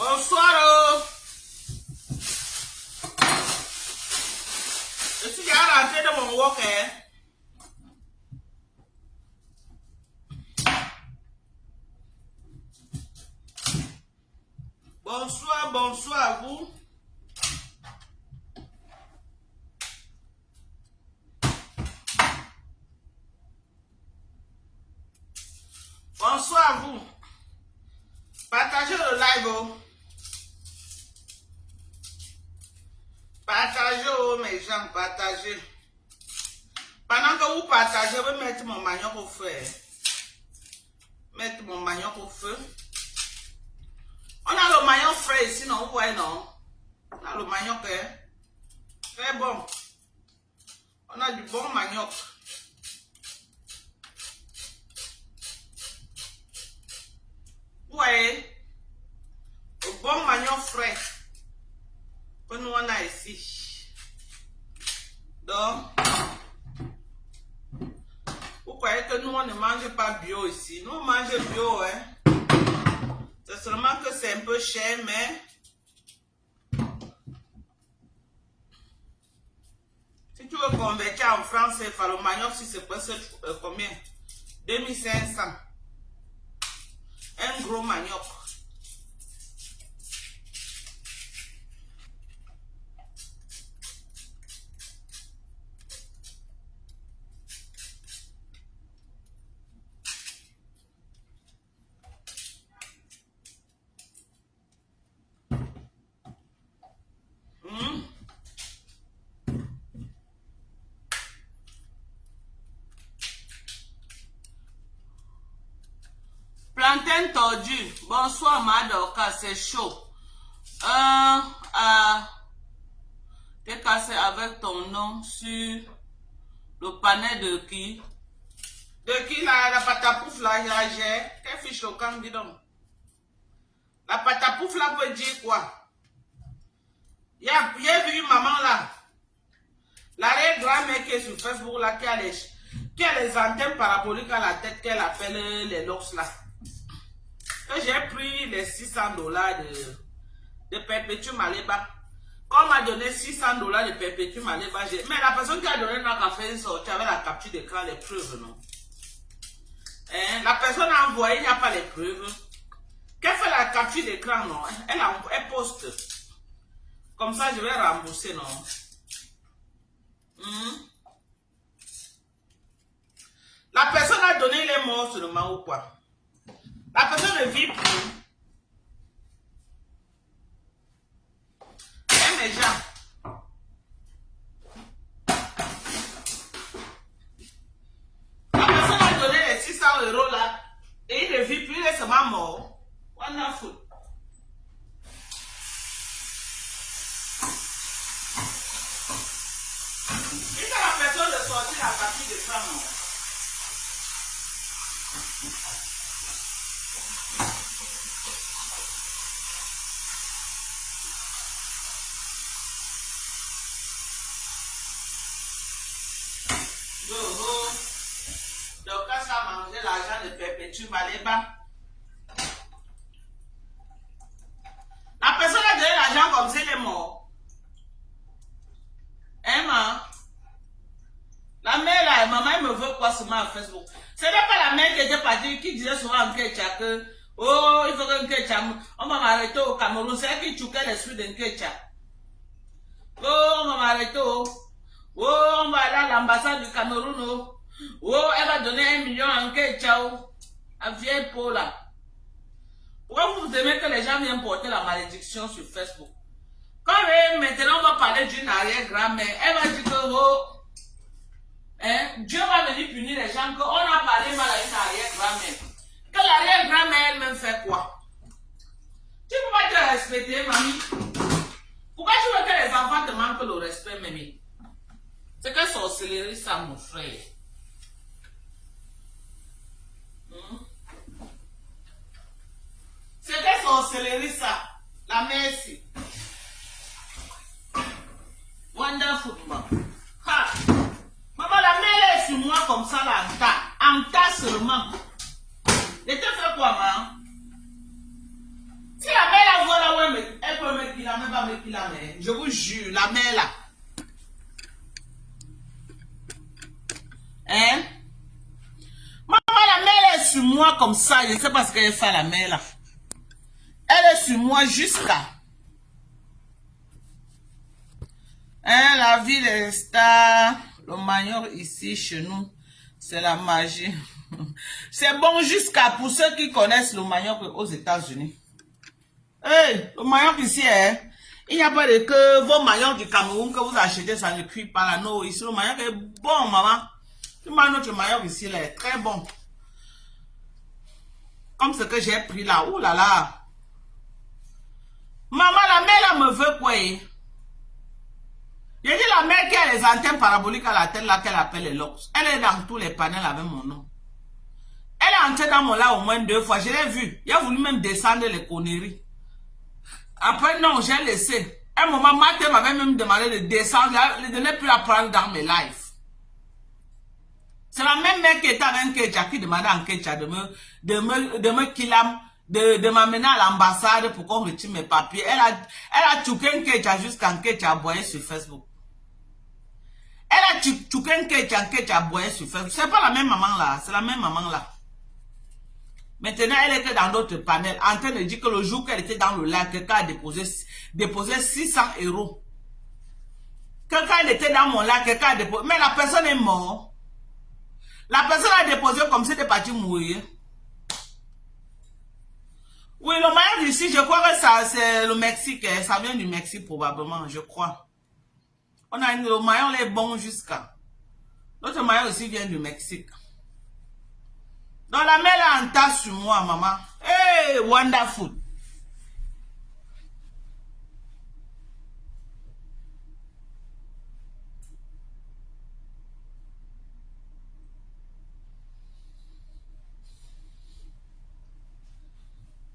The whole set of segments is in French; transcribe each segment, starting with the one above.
Bonsoir. Je suis déjà rentré dans mon wok. Bonsoir, bonsoir à vous. Bonsoir à vous. Partagez le live. Oh. Partagez, oh, mes gens, partagez. Pendant que vous partagez, je vais mettre mon manioc au feu. Mettre mon manioc au feu. On a le manioc frais ici, non? Vous voyez, non? On a le manioc, hein? Très bon. On a du bon manioc. Vous voyez? Le bon manioc frais. Que nous, on a ici. Donc, vous croyez que nous, on ne mange pas bio ici? Nous, on mange bio, hein? C'est seulement que c'est un peu cher, mais si tu veux convertir en France, il faut le manioc, si c'est presque combien? 2500. Un gros manioc. Plantain tordu. Bonsoir, Madoka, c'est chaud. T'es cassé avec ton nom sur le panel de qui? De qui la patapouf là, j'ai? Quelle fiche choquante, dis donc. La patapouf là veut dire quoi? J'ai vu une maman là. L'arrière-grand-mère qui est sur Facebook là, qui a les antennes paraboliques à la tête qu'elle appelle les LOX là. Que j'ai pris les $600 de Perpétuum Maleba. Quand on m'a donné $600 de Perpétuum Maleba, mais la personne qui a donné n'a qu'à faire une sortie avec la capture d'écran, les preuves, non? Hein? La personne a envoyé, il n'y a pas les preuves. Qu'elle fait la capture d'écran, non? Elle poste. Comme ça, je vais rembourser, non? La personne a donné les morts seulement ou quoi? La personne ne vit plus. Eh mes gens. La personne a donné les 600 € là. Et il ne vit plus, il est seulement mort. Wonderful. Et quand la personne de sortir la partie de femme, donc quand ça a mangé l'argent de Perpétuum Maleba, la personne a donné l'argent comme ça, elle est morte. Emma, la mère là, maman elle me veut quoi seulement à Facebook? Ce n'est pas la mère qui était partie, qui disait souvent en Kecha que oh, il faut qu'un Kecha, on va m'arrêter au Cameroun, c'est elle qui chouquait les suites d'un Kecha. Oh, on va m'arrêter au. Oh, on va aller à l'ambassade du Cameroun. Oh, oh, elle va donner 1 million en Kecha. À vieille peau là. Pourquoi vous aimez que les gens viennent porter la malédiction sur Facebook? Quand maintenant on va parler d'une arrière-grand-mère, elle va dire que oh, hein, Dieu va venir punir les gens, qu'on a parlé mal à une arrière-grand-mère. Que l'arrière-grand-mère elle-même fait quoi? Tu ne peux pas te respecter, mamie. Pourquoi tu veux que les enfants te manquent le respect, mamie? C'est que sorcellerie ça, mon frère. C'est que sorcellerie ça. La merci. Wonderful, maman. Ha! Maman, la mère est sur moi comme ça, là, en tas seulement. Et tu fais quoi, maman? Si la mère la voit là où là, mais je vous jure, la mère là. Hein? Maman, la mère elle est sur moi comme ça. Je ne sais pas ce qu'elle fait, la mère là. Elle est sur moi jusqu'à... Hein, la ville est star. Le maillot ici, chez nous, c'est la magie. C'est bon jusqu'à pour ceux qui connaissent le manioc aux États-Unis. Hey, le manioc ici, hein, il n'y a pas de que vos maniocs du Cameroun que vous achetez, ça ne cuit pas là. Non, ici, le manioc est bon, maman. Notre manioc ici, là, est très bon. Comme ce que j'ai pris là. Ouh là là. Maman, la mère là me veut quoi? J'ai dit la mère qui a les antennes paraboliques à la tête là qu'elle appelle les locks. Elle est dans tous les panels avec mon nom. Elle est entrée dans mon là au moins 2 fois. Je l'ai vu. Il a voulu même descendre les conneries. Après, non, j'ai laissé. Un moment, Mathieu m'avait même demandé de descendre. Je ne plus la prendre dans mes lives. C'est la même mère qui était avec Nkecha qui demandait à Nkecha de me killam, de m'amener à l'ambassade pour qu'on retire mes papiers. Elle a tuqué Nkecha jusqu'à Nkecha aboyé sur Facebook. Elle a tuqué Nkecha aboyé sur Facebook. C'est pas la même maman là. C'est la même maman là. Maintenant, elle était dans d'autres panels, en train de dire que le jour qu'elle était dans le lac, quelqu'un a déposé 600 €. Quelqu'un était dans mon lac, quelqu'un a déposé... Mais la personne est morte. La personne a déposé comme si c'était parti mourir. Oui, le maillot d'ici, je crois que ça, c'est le Mexique. Ça vient du Mexique probablement, je crois. Le maillot est bon jusqu'à... Notre maillot aussi vient du Mexique. Donc la mère là en tasse sur moi, maman. Hey, wonderful.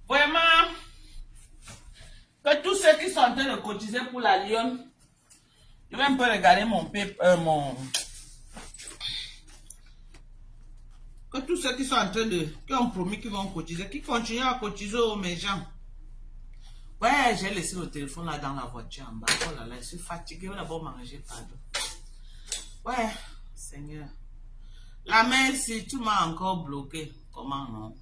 Vraiment, que tous ceux qui sont en train de cotiser pour la Lyon, je vais un peu regarder que tous ceux qui sont en train de... qui ont promis qu'ils vont cotiser, qui continuent à cotiser aux mes gens. Ouais, j'ai laissé le téléphone là dans la voiture en bas. Oh là là, je suis fatiguée. Je vais d'abord manger, pardon. Ouais, Seigneur. La mère, si tu m'as encore bloqué, comment non?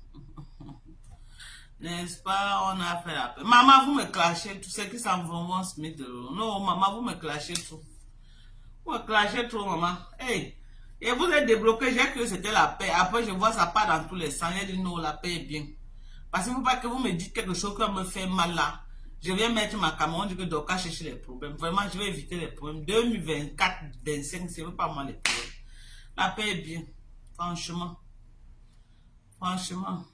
N'est-ce pas? On a fait la paix. Maman, vous me clashez tout. C'est qui s'en vont se mettre de l'eau. Non, maman, vous me clashez tout. Vous me clashez trop, maman. Hey, et vous êtes débloqué. J'ai cru que c'était la paix. Après, je vois ça part dans tous les sens. J'ai dit non, la paix est bien. Parce qu'il ne faut pas que vous me dites quelque chose qui me fait mal là. Je viens mettre ma caméra. On dit que Doka chercher les problèmes. Vraiment, je vais éviter les problèmes. 2024, 2025, c'est pas moi les problèmes. La paix est bien. Franchement. Franchement.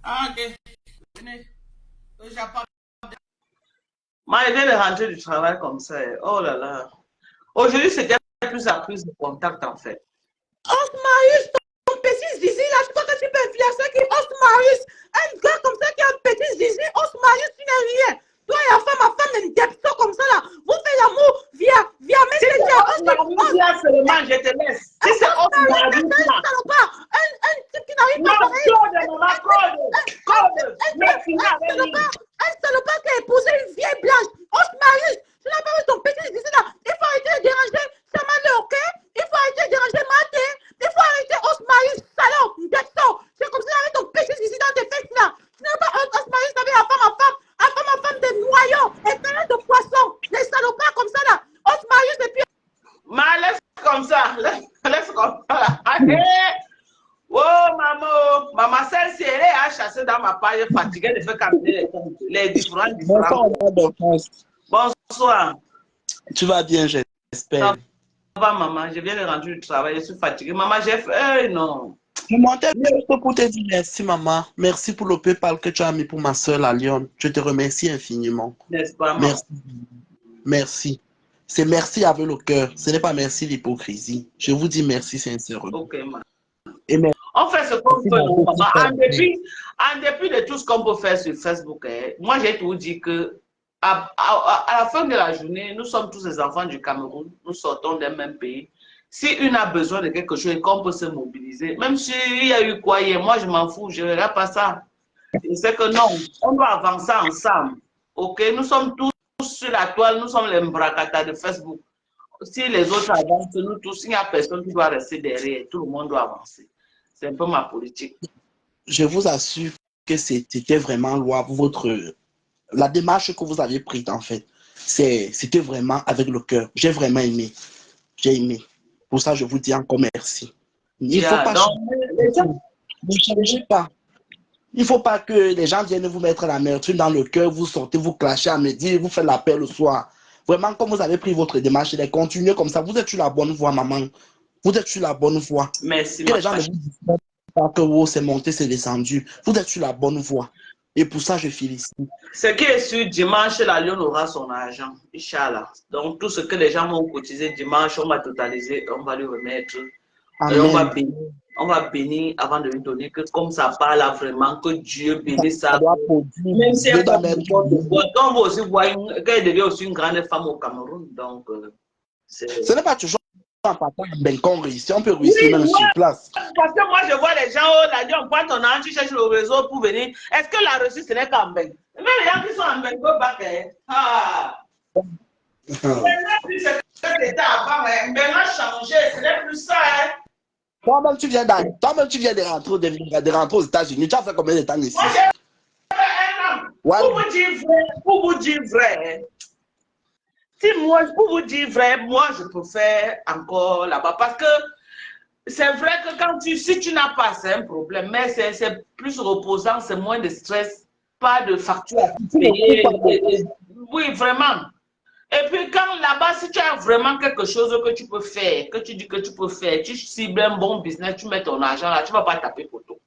Ah, ok. Venez. Moi, je viens de rentrer du travail comme ça. Oh là là. Aujourd'hui, c'était plus la prise de contact en fait. Osmarius, ton petit zizi là, je crois que tu peux influencer qui Osmarius. Un gars comme ça qui a un petit zizi, Osmarius, tu n'es rien. Toi et ma femme, une depso comme ça là. Vous faites l'amour via Messenger. Seulement, je te laisse. Si c'est Osmarius, un type qui n'arrive pas à un salopard qui a épousé une vieille blanche. Osmarius, tu n'as pas vu ton petit zizi là. Il faut arrêter de déranger. Ça m'a le ok. Il faut arrêter de déranger Maté. Il faut arrêter Osmarius, salope, depso. C'est comme ça avec ton petit zizi dans tes fesses là. Tu n'as pas Osmarius avec la femme des noyaux, et de poissons, les salopards comme ça là. Osmarius et puis. Laisse comme ça, laisse comme ça là. Oh maman, maman, celle-ci, elle est à chasser dans ma page fatiguée de faire caminer les différents. Bonsoir. Tu vas bien, j'espère. Ça va, maman, je viens de rentrer du travail, je suis fatiguée. Maman, j'ai fait... non. Je montais juste pour te dire merci, maman. Merci pour le PayPal que tu as mis pour ma soeur à Lyon. Je te remercie infiniment. N'est-ce pas, maman? Merci. Merci. C'est merci avec le cœur. Ce n'est pas merci l'hypocrisie. Je vous dis merci sincèrement. Ok, maman. Et merci. On fait ce qu'on peut, maman. En dépit de tout ce qu'on peut faire sur Facebook, moi, j'ai tout dit que à la fin de la journée, nous sommes tous les enfants du Cameroun. Nous sortons d'un même pays. Si une a besoin de quelque chose et qu'on peut se mobiliser, même s'il y a eu quoi hier, moi je m'en fous, je ne regarde pas ça. Je sais que non, on doit avancer ensemble. Ok, nous sommes tous sur la toile, nous sommes les mbracata de Facebook. Si les autres avancent, nous tous, il n'y a personne qui doit rester derrière, tout le monde doit avancer. C'est un peu ma politique. Je vous assure que c'était vraiment louable, la démarche que vous avez prise, en fait. C'était vraiment avec le cœur. J'ai vraiment aimé. J'ai aimé. Pour ça, je vous dis encore merci. Il ne faut pas ne changez pas. Il ne faut pas que les gens viennent vous mettre l'amertume dans le cœur, vous sortez, vous clashez à midi, vous faites l'appel le soir. Vraiment, comme vous avez pris votre démarche, continuez comme ça. Vous êtes sur la bonne voie, maman. Vous êtes sur la bonne voie. Merci, que les gens ne vous disent pas que oh, c'est monté, c'est descendu. Vous êtes sur la bonne voie. Et pour ça, je félicite. Ce qui est sûr, dimanche, la Lyon aura son argent, Inch'Allah. Donc, tout ce que les gens vont cotiser dimanche, on va totaliser, on va lui remettre. Amen. Et on va bénir avant de lui donner que comme ça parle vraiment, que Dieu bénisse ça. Même si elle quand on va aussi voir qu'elle devient aussi une grande femme au Cameroun. Donc, ce n'est pas toujours en partant qu'on réussit. On peut réussir même sur place. Parce que moi, je vois les gens, oh, là, on prend ton argent, tu cherches le réseau pour venir. Est-ce que la Russie, ce n'est qu'en Bengue? Même les gens qui sont en Bengue, maintenant, plus c'est que c'était avant, maintenant, changé, ce n'est plus ça. Toi-même, tu viens de rentrer aux États-Unis. Tu as fait combien de temps ici? Moi, j'ai fait un an. Ouais. Pour vous dire vrai, pour vous dire vrai, moi, je peux faire encore là-bas. Parce que c'est vrai que si tu n'as pas, c'est un problème. Mais c'est plus reposant, c'est moins de stress, pas de facture à payer. Oui, vraiment. Et puis quand là-bas, si tu as vraiment quelque chose que tu peux faire, que tu dis que tu peux faire, tu cibles un bon business, tu mets ton argent là, tu ne vas pas taper photo.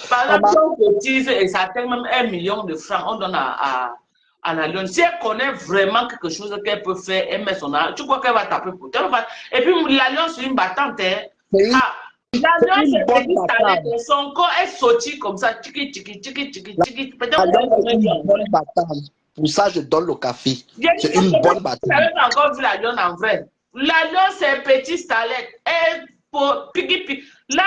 Par exemple, si on cotise et ça atteint même 1 million de francs, on donne à la Lyon. Si elle connaît vraiment quelque chose qu'elle peut faire, elle met son argent, tu crois qu'elle va taper photo. Et puis la Lyon, c'est une battante. Hein. La Lyon, c'est petit talent. Son corps est sorti comme ça, tiki. Peut-être une bonne battante. Pour ça, je donne le café. C'est une bonne bataille. Vous n'avez pas encore vu la Lyon en vrai. La Lyon, c'est un petit stalet. Elle, piqui. Là,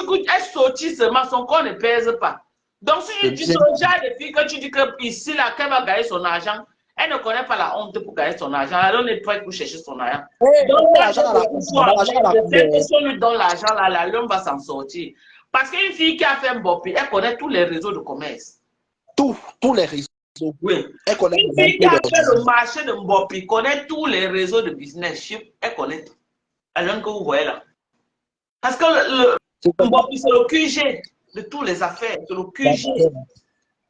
elle sortit seulement, son corps ne pèse pas. Donc, si tu dis au genre de filles que tu dis que ici, là, qu'elle va gagner son argent, elle ne connaît pas la honte pour gagner son argent. Elle n'est pas prête pour chercher son argent. Donc, si on lui donne l'argent, là, la Lyon va s'en sortir. Parce qu'une fille qui a fait un bopi, elle connaît tous les réseaux de commerce. Tous les réseaux. Oui. Une fille qui a fait le marché de Mbopi connaît tous les réseaux de business. Elle connaît tout. Alors que vous voyez là. Parce que Mbopi, c'est le QG de toutes les affaires. C'est le QG.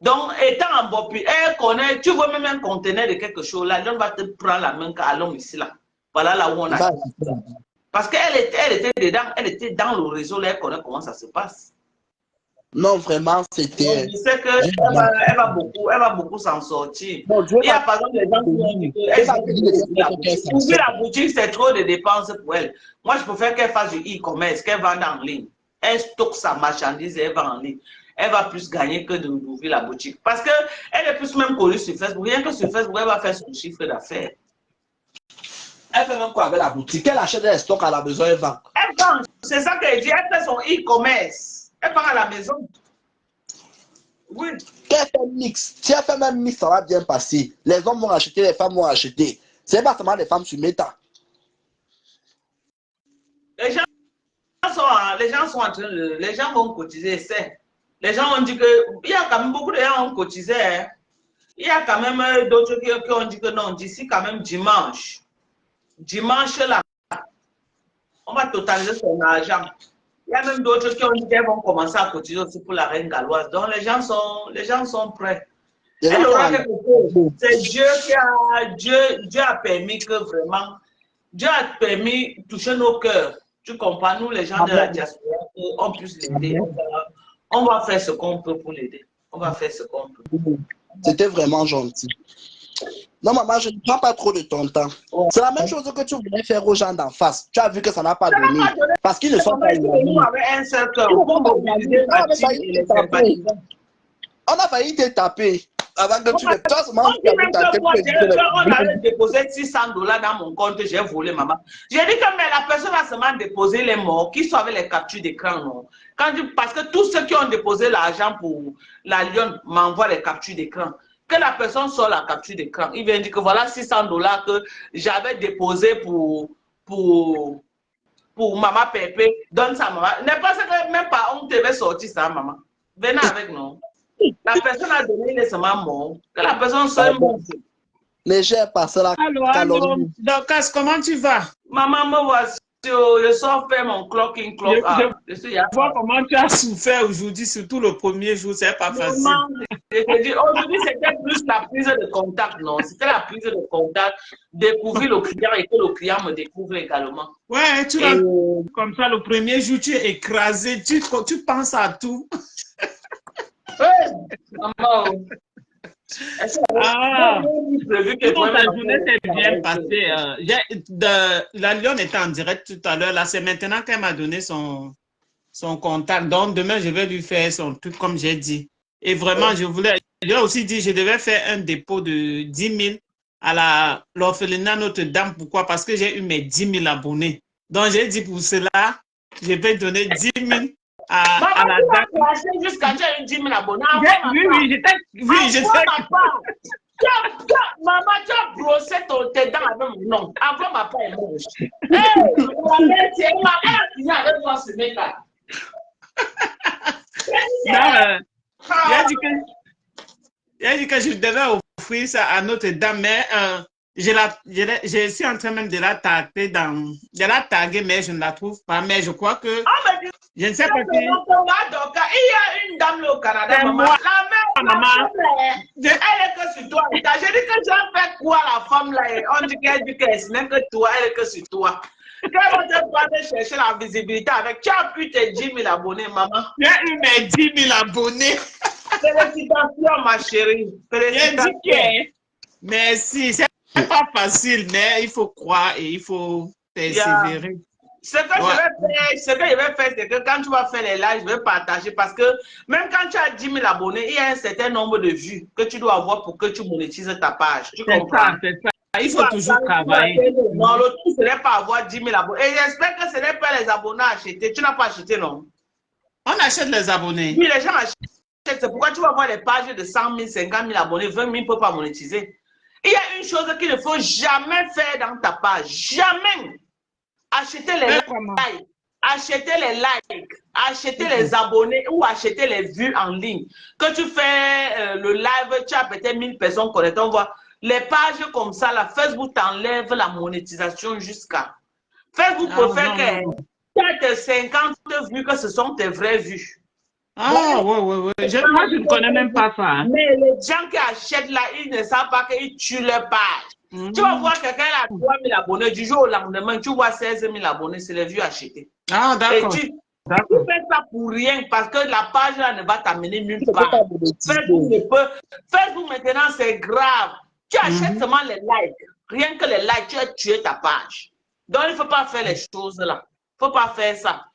Donc, étant en Mbopi, elle connaît. Tu vois même un conteneur de quelque chose là. Elle va te prendre la main à l'homme ici là. Voilà là où on a. Parce qu'elle était dedans. Elle était dans le réseau là. Elle connaît comment ça se passe. Non, vraiment, c'était... Je sais qu'elle va beaucoup s'en sortir. Bon, il y a par exemple des gens qui ont dit que ouvrir la boutique, c'est trop de dépenses pour elle. Moi, je préfère qu'elle fasse du e-commerce, qu'elle vende en ligne. Elle stocke sa marchandise et elle vend en ligne. Elle va plus gagner que d'ouvrir la boutique. Parce qu'elle est plus même connue sur Facebook. Rien que sur Facebook, elle va faire son chiffre d'affaires. Elle fait même quoi avec la boutique? Elle achète des stocks à la maison, elle vend. Elle vend. C'est ça qu'elle dit. Elle fait son e-commerce. Elle part à la maison. Oui. Qu'elle fait mix. Si elle fait même mix, ça va bien passer. Les hommes vont acheter, les femmes vont acheter. C'est pas seulement les femmes sur Meta. Les gens sont en train de... Les gens vont cotiser, c'est... Les gens ont dit que... Il y a quand même beaucoup de gens qui ont cotisé. Hein. Il y a quand même d'autres qui ont dit que non, d'ici quand même dimanche. Dimanche là, on va totaliser son argent. Il y a même d'autres qui ont dit qu'elles vont commencer à cotiser aussi pour la reine galloise. Donc les gens sont prêts. Elle aura quelque chose. C'est Dieu Dieu a permis que vraiment, Dieu a permis de toucher nos cœurs. Tu comprends, nous les gens de la diaspora, on puisse l'aider. On va faire ce qu'on peut pour l'aider. On va faire ce qu'on peut. C'était vraiment gentil. Non, maman, je ne prends pas trop de ton temps. C'est la même chose que tu voulais faire aux gens d'en face. Tu as vu que ça n'a pas donné. Parce qu'ils ne sont pas nous avec un seul cœur. On a failli te taper. Avant que tu ne toi seulement On tu dit as même ta que tête moi, pour écouter on avait déposé $600 dans mon compte, j'ai volé, maman. J'ai dit que mais la personne a seulement déposé les morts, qui sont avec les captures d'écran, non? Parce que tous ceux qui ont déposé l'argent pour la Lyon m'envoient les captures d'écran. Que la personne sort la capture d'écran, il vient dire que voilà $600 que j'avais déposé pour maman Pépé, donne ça maman. N'est pas que même pas on devait sortir ça, maman. Venez avec nous. La personne a donné les seulement mort. Que la personne soit morte. légère parce la Allô, calorie. Dorcas, comment tu vas? Maman, me voici. Je sors faire mon clock in, clock out. Je vois comment tu as souffert aujourd'hui, surtout le premier jour, c'est pas facile. Aujourd'hui, c'était plus la prise de contact, non? C'était la prise de contact, découvrir le client et que le client me découvre également. Ouais, tu l'as comme ça, le premier jour, tu es écrasé, tu penses à tout. Maman. Ah, ta journée s'est bien passée. La Lyon était en direct tout à l'heure. Là, c'est maintenant qu'elle m'a donné son contact. Donc, demain, je vais lui faire son truc comme j'ai dit. Et vraiment, j'ai aussi dit, je devais faire un dépôt de 10 000 à l'orphelinat Notre-Dame. Pourquoi? Parce que j'ai eu mes 10 000 abonnés. Donc, j'ai dit pour cela, je vais donner 10 000 à la dame. Jusqu'à tu as eu 10 000 abonnés. Oui, j'étais. Maman, tu as brossé tes dents avec mon nom. Envoie ma part et mange. J'ai dit que je devais offrir ça à Notre-Dame, mais je suis en train même de la taguer de la taguer, mais je ne la trouve pas. Mais je crois que je ne sais pas si. Il y a une dame au Canada, maman. La mère, maman. Elle est que sur toi. J'ai dit que tu as fait quoi la femme là? On dit qu'elle dit qu'elle n'est que toi, elle est que sur toi. Quand on te doit chercher la visibilité avec, tu as pu tes 10 000 abonnés, maman. J'ai eu mes 10 000 abonnés. Félicitations, ma chérie. Félicitations. Merci. C'est pas facile, mais il faut croire et il faut persévérer. Ce que je vais faire, c'est que quand tu vas faire les lives, je vais partager parce que même quand tu as 10 000 abonnés, il y a un certain nombre de vues que tu dois avoir pour que tu monétises ta page. Tu comprends? C'est ça. Il faut toujours travailler. Non, le tout, ce n'est pas avoir 10 000 abonnés. Et j'espère que ce n'est pas les abonnés à acheter. Tu n'as pas acheté, non? On achète les abonnés. Oui, les gens achètent. C'est pourquoi tu vas avoir les pages de 100 000, 50 000 abonnés, 20 000 ne peuvent pas monétiser. Il y a une chose qu'il ne faut jamais faire dans ta page. Jamais. Acheter les likes, acheter les likes, acheter les abonnés ou acheter les vues en ligne. Que tu fais le live, tu as peut-être 1000 personnes connectées. On voit les pages comme ça, là, Facebook t'enlève la monétisation jusqu'à. Facebook préfère que tu as tes 50 vues, que ce sont tes vraies vues. Ah, ouais. Moi, je ne connais même pas ça. Hein. Mais les gens qui achètent là, ils ne savent pas qu'ils tuent leur page. Tu vas voir quelqu'un a 3 000 abonnés, du jour au lendemain, tu vois 16 000 abonnés, c'est les vues achetées. Ah, d'accord. Et tu fais ça pour rien parce que la page là ne va t'amener nulle part. Facebook maintenant, c'est grave. Tu achètes seulement les likes. Rien que les likes, tu as tué ta page. Donc, il ne faut pas faire les choses là. Il ne faut pas faire ça.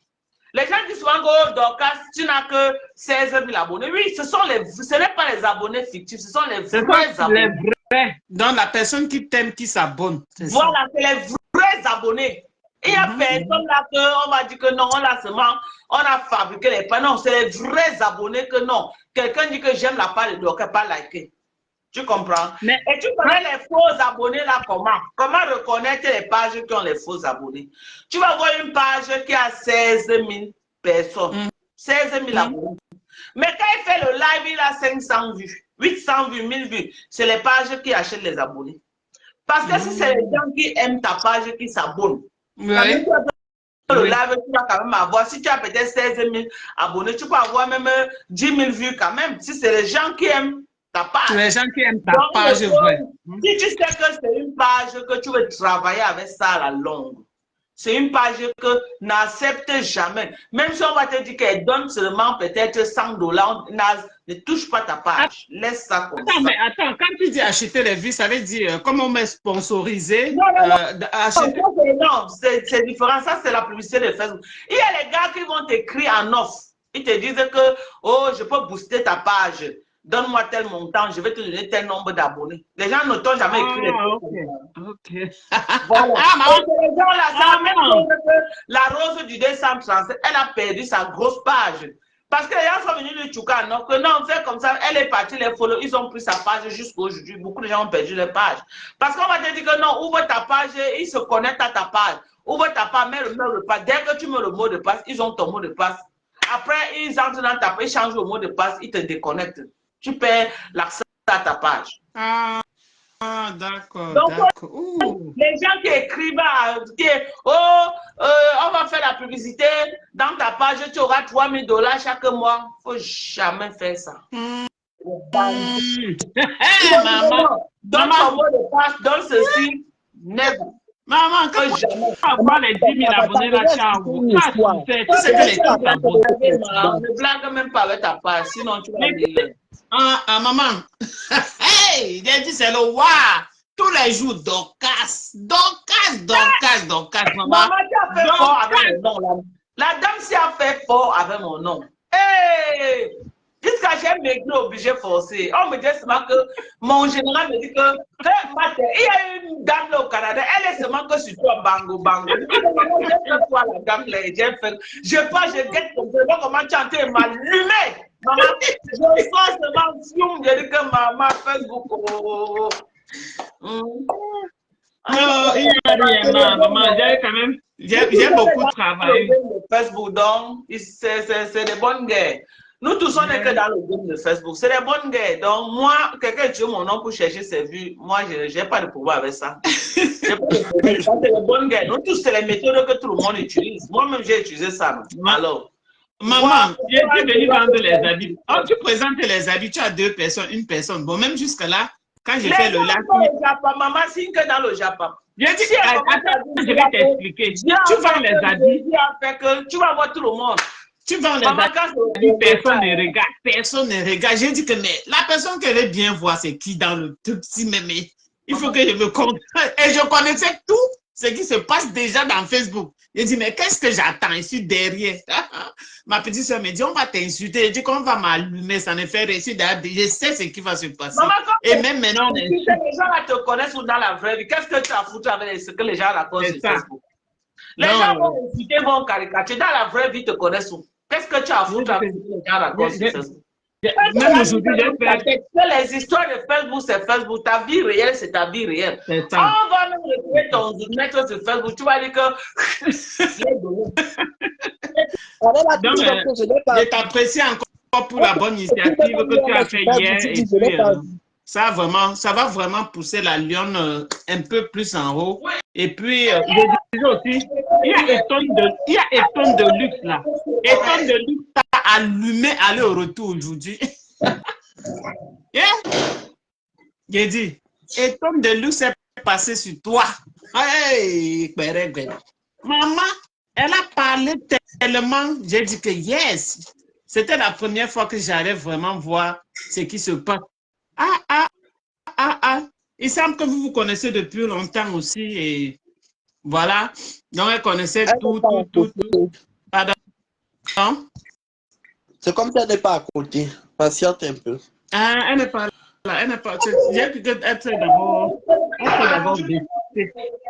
Les gens disent souvent que Dorcas, tu n'as que 16 000 abonnés. Oui, ce n'est pas les abonnés fictifs, ce sont les vrais abonnés. Les vrais. Donc, la personne qui t'aime, qui s'abonne. Voilà, c'est les vrais abonnés. Il y a personne là qu'on va dire que non, on a fabriqué les pages. Non, c'est les vrais abonnés que non. Quelqu'un dit que j'aime la page de Dorcas, pas liker. Tu comprends? Et tu connais les faux abonnés là comment? Comment reconnaître les pages qui ont les faux abonnés? Tu vas voir une page qui a 16 000 personnes. 16 000 abonnés. Mais quand il fait le live, il a 500 vues, 800 vues, 1000 vues. C'est les pages qui achètent les abonnés. Parce que si c'est les gens qui aiment ta page qui s'abonnent, le live, tu vas quand même avoir, si tu as peut-être 16 000 abonnés, tu peux avoir même 10 000 vues quand même. Si c'est les gens qui aiment ta page. Les gens qui aiment ta page, si tu sais que c'est une page que tu veux travailler avec ça à la longue, c'est une page que n'accepte jamais. Même si on va te dire qu'elle donne seulement peut-être $100, ne touche pas ta page. Laisse ça comme ça. Mais attends, quand tu dis acheter les vues, ça veut dire comment on met sponsorisé? Non, c'est différent. Ça, c'est la publicité de Facebook. Il y a les gars qui vont t'écrire en offre. Ils te disent que, oh, je peux booster ta page. donne-moi tel montant, je vais te donner tel nombre d'abonnés. Les gens ne t'ont jamais écrit des trucs comme ça. Voilà. Et les gens là, c'est la même chose que la Rose du 237, elle a perdu sa grosse page. Parce que les gens sont venus lui chouka, non, que non, c'est comme ça, elle est partie, les follow, ils ont pris sa page jusqu'à aujourd'hui. Beaucoup de gens ont perdu leur page. Parce qu'on va te dire que non, ouvre ta page, ils se connectent à ta page. Ouvre ta page, mets le mot de passe. Dès que tu mets le mot de passe, ils ont ton mot de passe. Après, ils entrent dans ta page, ils changent le mot de passe, ils te déconnectent. Tu perds l'accès à ta page. Ah, d'accord, Donc, d'accord. les gens qui écrivent, on va faire la publicité dans ta page, tu auras $3000 chaque mois. Il ne faut jamais faire ça. Maman, Donne ton mot de passe, donne ceci, never. Maman, quand tu avoir les 10 000 abonnés là, tu sais que les gens t'abonnent. Ne blague même pas avec ta page, sinon tu vas dire. Maman, hey, j'ai dit c'est le wa. Tous les jours, Dorcas, maman. Maman, tu as fait fort avec mon nom. La dame s'y a fait fort avec mon nom. Hey! Jusqu'à j'ai maigri obligé de forcer. On me dit seulement que mon général me dit que il y a une dame là au Canada, elle est seulement que sur toi, bango. J'ai fait quoi la dame là? Je guette comme ça, vois comment tu as été m'allumer. Maman, je sens seulement zoom, je dis que maman Facebook. Non, il n'y a rien, maman, j'ai beaucoup travaillé. Facebook, donc, c'est des bonnes guerres. Nous tous, on n'est que dans le groupe de Facebook. C'est des bonnes guerres. Donc, moi, quelqu'un tue mon nom pour chercher ses vues. Moi, je n'ai pas de pouvoir avec ça. C'est des bonnes guerres. Nous tous, c'est les méthodes que tout le monde utilise. Moi-même, j'ai utilisé ça. Alors, maman, j'ai venu vendre les habits. Oh, tu présentes les habits, tu as deux personnes, une personne. Bon, même jusque-là, quand j'ai fait le lac. Maman, signe que dans le Japon. Je dis, attends, je vais t'expliquer. Tu vends les habits. Tu vas voir tout le monde. Tu vends les habits, personne ne regarde. J'ai dit que mais la personne qui veut bien voir, c'est qui dans le tout petit mémé. Il faut que je me compte. Et je connaissais tout ce qui se passe déjà dans Facebook. J'ai dit, mais qu'est-ce que j'attends ici derrière? Ma petite soeur me dit, on va t'insulter. Je dis qu'on va m'allumer, ça ne fait rien. Je sais ce qui va se passer. Maman, et même maintenant, les gens là te connaissent ou dans la vraie vie. Qu'est-ce que tu as foutu avec ce que les gens racontent sur Facebook? Les gens vont insulter, vont caricaturer. Dans la vraie vie, te connaissent où? Qu'est-ce que tu as foutu avec ce que les gens racontent sur Facebook? Même aujourd'hui, les histoires de Facebook, c'est Facebook. Ta vie réelle, c'est ta vie réelle. On va même retrouver ton mettre sur Facebook. Tu vas dire que. Je t'apprécie encore pour la bonne initiative que tu as fait hier. Et puis, ça va vraiment pousser la lionne un peu plus en haut. Et puis, je disais aussi, il y a Eton de luxe là. Eton de luxe t'a allumé aller au retour aujourd'hui. Yeah? J'ai dit, Eton de luxe est passé sur toi. Hey, maman, elle a parlé tellement, j'ai dit que yes. C'était la première fois que j'allais vraiment voir ce qui se passe. Il semble que vous vous connaissez depuis longtemps aussi et voilà. Donc, elle connaissait tout. Pardon? C'est comme si elle n'est pas à côté. Patiente un peu. Elle n'est pas là. Elle n'est pas. J'ai pu être d'abord.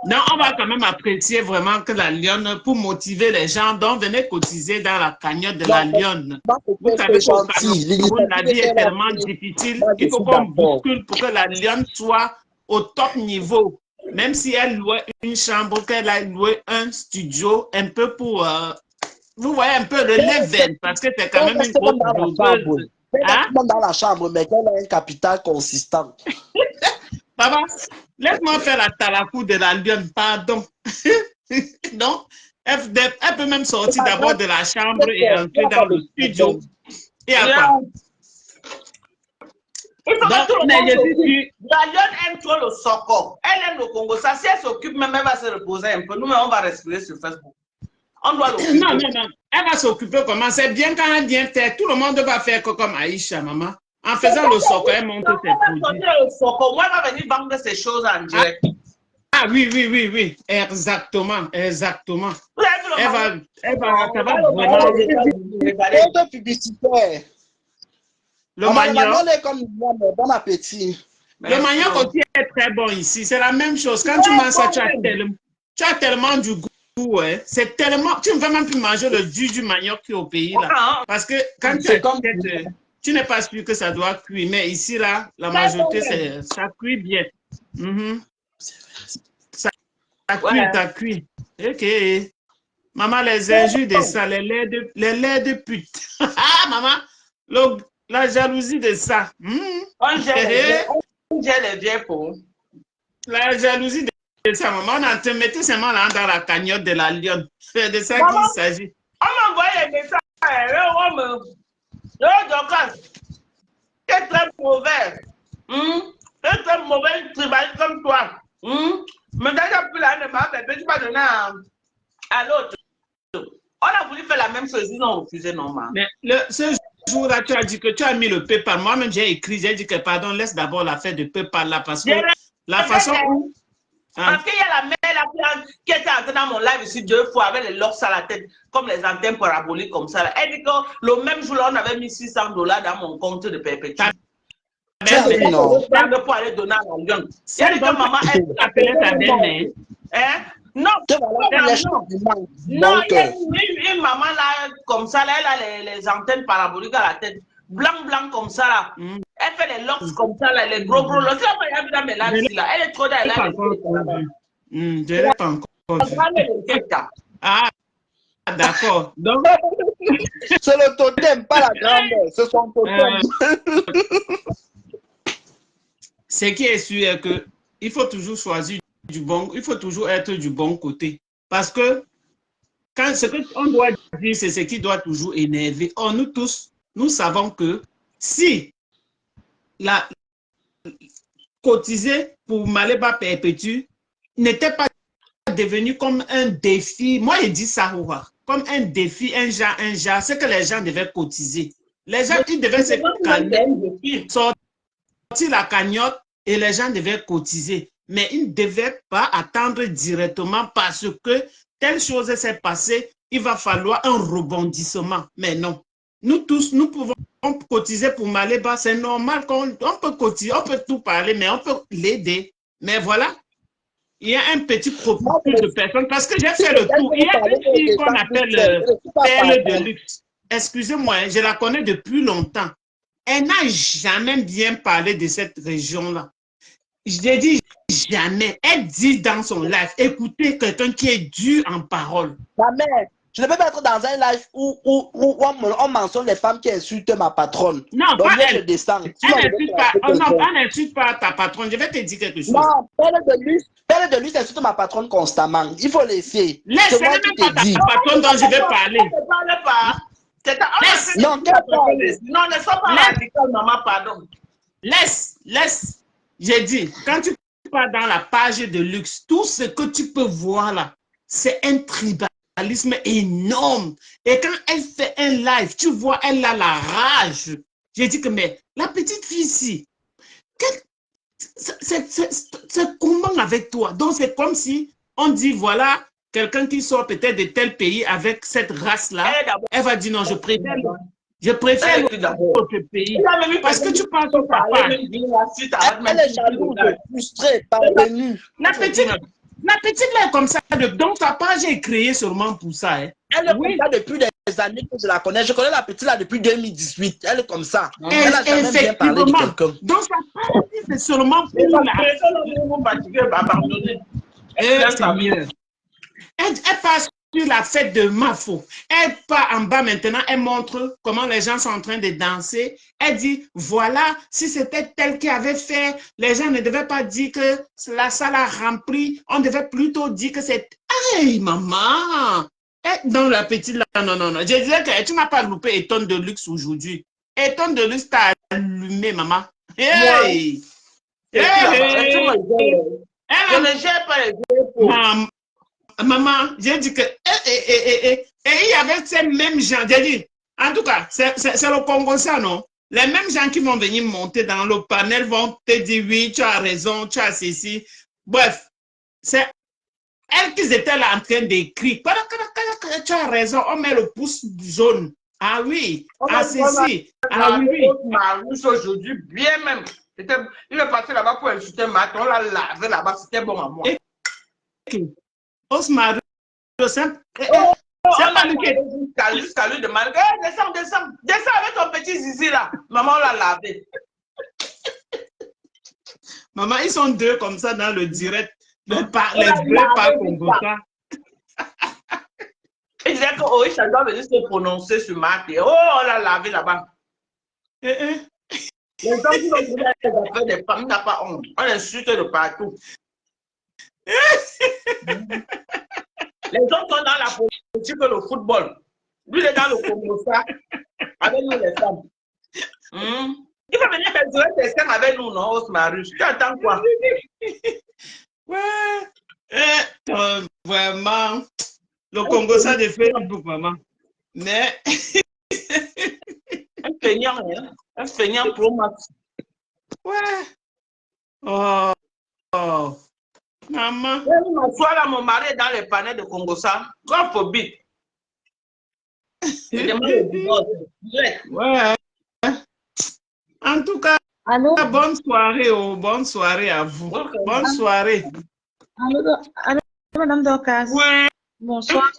Non, on va quand même apprécier vraiment que la lionne, pour motiver les gens, donc venez cotiser dans la cagnotte de la lionne. Vous savez qu'au Cameroun, la vie est tellement difficile. Il faut qu'on bouscule pour que la lionne soit au top niveau. Même si elle louait une chambre, qu'elle a loué un studio, un peu pour... vous voyez un peu le level, parce que c'est quand même une grosse blogueuse. Dans la chambre, mais qu'elle a un capital consistant. Papa, laisse-moi faire la talakou de la lionne, pardon. Donc, elle peut même sortir d'abord de la chambre et entrer dans le studio. Et à quoi? La lionne aime trop le soccer. Elle aime le Congo. Ça, si elle s'occupe, même elle va se reposer un peu. Nous, on va respirer sur Facebook. On doit l'occuper. Non. Elle va s'occuper comment? C'est bien quand elle vient faire. Tout le monde va faire comme Aïcha, maman. En faisant le soccer, elle monte ses produits. Moi, elle va venir vendre ces choses en direct. Ah oui. Exactement. Elle va vraiment... Publicitaire. Le Maman, le manioc. manioc est comme moi, mais bon appétit. Le manioc aussi est très bon ici. C'est la même chose. Quand tu manges ça, tu as tellement du goût. Hein. C'est tellement... Tu ne vas même plus manger le jus du manioc qui est au pays. Là. Parce que quand tu n'es pas sûr que ça doit cuire. Mais ici, là, la majorité, ça cuit bien. Ça cuit, ça cuit. OK. Maman, les injures de ça, les laits de pute. Ah, maman, la jalousie de ça. On gère les vieilles pour. La jalousie de ça, maman. On te mettait seulement là dans la cagnotte de la lionne. C'est de ça qu'il s'agit. On m'envoie les messages. C'est très mauvais. C'est très mauvais tribal comme toi. Mais déjà, plus là, ne m'a fait, tu vas donner à l'autre. On a voulu faire la même chose, ils ont refusé normal. Mais ce jour-là, tu as dit que tu as mis le PayPal. Moi-même, j'ai écrit, j'ai dit que pardon, laisse d'abord l'affaire de PayPal là parce que la façon où. Parce qu'il y a la mère là, qui était entrée dans mon live ici 2 fois avec les locks à la tête, comme les antennes paraboliques comme ça. Là. Elle dit que le même jour-là, on avait mis $600 dans mon compte de perpétuité. Non. Pour aller donner à la lionne. Elle dit que maman, elle appelait ta belle-mère. Hein? Non, il y a une maman là, comme ça, là, elle a les antennes paraboliques à la tête. Blanc comme ça là. Elle fait les locks comme ça là, les gros locks. Elle est trop là. Je l'ai pas encore vu. Ah, d'accord. Donc, c'est le totem, pas la grandeur. C'est son totem. Ce qui est sûr est que il faut toujours choisir il faut toujours être du bon côté. Parce que quand ce qu'on doit dire, c'est ce qui doit toujours énerver. Or, nous tous, nous savons que si la cotiser pour Maléba Perpétue n'était pas devenu comme un défi, moi je dis ça, comme un défi, un genre, c'est que les gens devaient cotiser. Les gens, ils devaient se calmer, sortir la cagnotte et les gens devaient cotiser. Mais ils ne devaient pas attendre directement parce que telle chose s'est passée, il va falloir un rebondissement. Mais non. Nous tous, nous pouvons cotiser pour Maléba. C'est normal qu'on peut cotiser, on peut tout parler, mais on peut l'aider. Mais voilà, il y a un petit profil de personnes parce que j'ai fait le tour. Il y a une fille qu'on appelle Perle de luxe. Excusez-moi, je la connais depuis longtemps. Elle n'a jamais bien parlé de cette région-là. Je dit jamais. Elle dit dans son live, écoutez quelqu'un qui est dur en parole. Ma mère, je ne peux pas être dans un live où on mentionne les femmes qui insultent ma patronne. Non, donc pas elle. Elle n'insulte pas ta patronne. Je vais te dire quelque chose. Non, Perle de luxe insulte ma patronne constamment. Il faut laisser. Laisse, même pas ta patronne dont je vais parler. Laisse. Non, ne sois pas radical, maman, pardon. Laisse. J'ai dit, quand tu pars dans la page de luxe, tout ce que tu peux voir là, c'est un tribalisme énorme. Et quand elle fait un live, tu vois, elle a la rage. J'ai dit que, mais la petite fille ici, c'est comment avec toi? Donc, c'est comme si on dit, voilà, quelqu'un qui sort peut-être de tel pays avec cette race-là, elle va dire, non, je préfère notre pays. Parce que tu parles au papa. Elle est jalouse, frustrée, parvenue. La petite là est comme ça. Donc, sa page est créée seulement pour ça. Hein. Elle est comme ça depuis des années que je la connais. Je connais la petite là depuis 2018. Elle est comme ça. Elle n'a jamais bien parlé de quelqu'un. Donc, sa page c'est seulement pour la... C'est mieux. Elle passe sur la fête de Mafo. Elle part en bas maintenant, elle montre comment les gens sont en train de danser. Elle dit, voilà, si c'était tel qui avait fait, les gens ne devaient pas dire que la salle a rempli. On devait plutôt dire que c'est... Hey, maman! Dans la petite là, non. Je disais que tu n'as pas loupé Eton de luxe aujourd'hui. Eton de luxe t'a allumé, maman. Hey! Maman, j'ai dit que et il y avait ces mêmes gens. J'ai dit, en tout cas, c'est le Congo ça, non? Les mêmes gens qui vont venir monter dans le panel vont te dire oui, tu as raison, tu as ceci. Bref, c'est elles qui étaient là en train d'écrire. Tu as raison, on met le pouce jaune. Ah oui, On ah a si, vraiment si, ah oui, oui. Marius aujourd'hui, bien même. Il est parti là-bas pour insulter Matt, on l'a lavé là-bas, c'était bon à moi. Osmar, c'est Oh, on pas a lui qui... lavé jusqu'à lui demander, descends, descends, descends avec ton petit zizi là. Maman, on l'a lavé. Maman, ils sont deux comme ça dans le direct. Les On deux l'a par lavé, Congosa. il disait que oh, ça doit venir se prononcer sur Matt. Oh, on l'a lavé là-bas. Les gens qui ont fait les affaires des femmes, n'a pas honte. On insulte de partout. Les gens sont dans la politique et le football. Lui, il est dans le Congosa avec nous les femmes. Il va venir faire des scènes avec nous, non, Osmarus? Tu attends quoi? Ouais. Vraiment. Le Congo, ça de Facebook, maman. Mais. Un feignant, hein? Un feignant pro max. Ouais. Oh. Oh. Maman. Je m'assois là, mon mari est dans les panels de Congo, ça. Grave phobie. Ouais. En tout cas, Allô? bonne soirée, oh, bonne soirée à vous. Okay. Bonne soirée. Allô, Madame Dorcas. Oui. Bonsoir.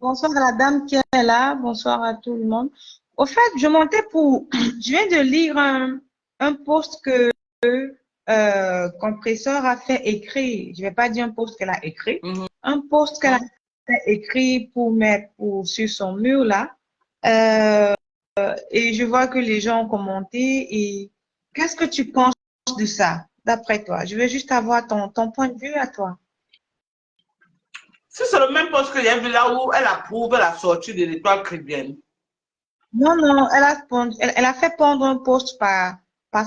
Bonsoir à la dame qui est là. Bonsoir à tout le monde. Au fait, je montais pour... Je viens de lire un post que Compresseur a fait écrire. Je ne vais pas dire un post qu'elle a écrit. Un post qu'elle a fait écrit pour mettre sur son mur là. Et je vois que les gens ont commenté. Et qu'est-ce que tu penses de ça, d'après toi? Je veux juste avoir ton point de vue à toi. Si c'est le même poste que j'ai vu là où elle approuve la sortie de l'étoile chrétienne. Non, non, elle a fait pondre un post par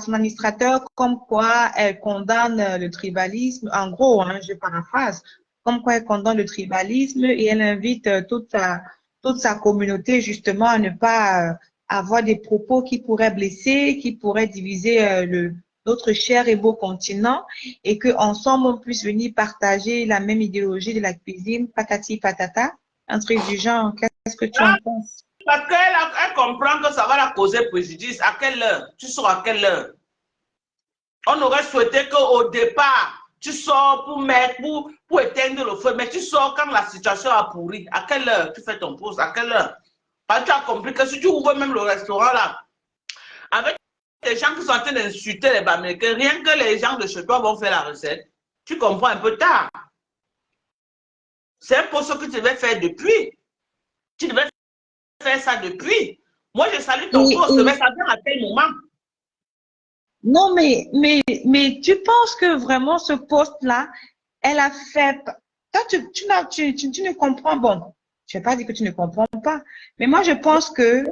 son administrateur comme quoi elle condamne le tribalisme. En gros, hein, je paraphrase, comme quoi elle condamne le tribalisme et elle invite toute sa communauté justement à ne pas avoir des propos qui pourraient blesser, qui pourraient diviser notre cher et beau continent et qu'ensemble on puisse venir partager la même idéologie de la cuisine, patati patata, un truc du genre. Qu'est-ce que tu en penses? Parce qu'elle comprend que ça va la causer préjudice. À quelle heure? Tu sors à quelle heure? On aurait souhaité qu'au départ, tu sors pour éteindre le feu, mais tu sors quand la situation a pourri. À quelle heure tu fais ton pause? À quelle heure? Parce que tu as compris que si tu ouvres même le restaurant là, avec les gens qui sont en train d'insulter les Bamileke, rien que les gens de chez toi vont faire la recette, tu comprends un peu tard. C'est un poste que tu devais faire depuis. Tu devais faire ça depuis. Moi, je salue ton poste, mais ça vient à quel moment? Non, mais tu penses que vraiment ce poste-là, elle a fait... Toi, tu ne comprends... Bon, je ne vais pas dire que tu ne comprends pas, mais moi, je pense que...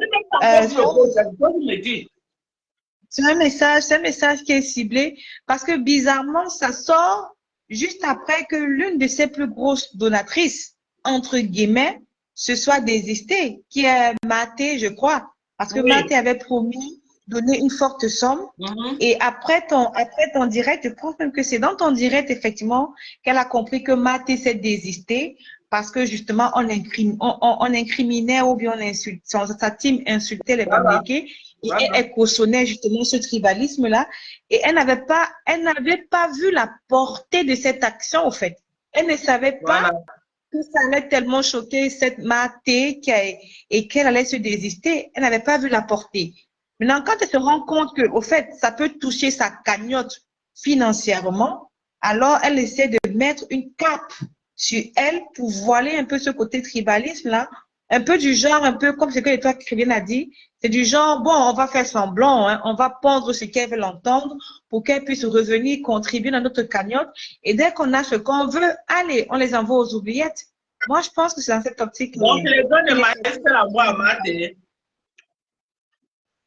c'est un message qui est ciblé parce que bizarrement, ça sort juste après que l'une de ses plus grosses donatrices, entre guillemets, se soit désistée, qui est Maté, je crois. Parce que Maté avait promis donner une forte somme. Et après ton direct, je pense même que c'est dans ton direct, effectivement, qu'elle a compris que Maté s'est désistée parce que justement, on incriminait ou bien on insultait, sa team insultait les Bamileke et elle cautionnait justement ce tribalisme-là. Et elle n'avait pas vu la portée de cette action, au fait. Elle ne savait pas que ça allait tellement choquer cette Maté et qu'elle allait se désister. Elle n'avait pas vu la portée. Maintenant, quand elle se rend compte que, au fait, ça peut toucher sa cagnotte financièrement, alors elle essaie de mettre une cape sur elle pour voiler un peu ce côté tribalisme-là, un peu du genre, un peu comme ce que toi, Christiane a dit, c'est du genre, bon, on va faire semblant, hein, on va pondre ce qu'elle veut entendre pour qu'elle puisse revenir contribuer dans notre cagnotte. Et dès qu'on a ce qu'on veut, allez, on les envoie aux oubliettes. Moi, je pense que c'est dans cette optique. Donc, les gars de maïs, c'est la voix à Maté.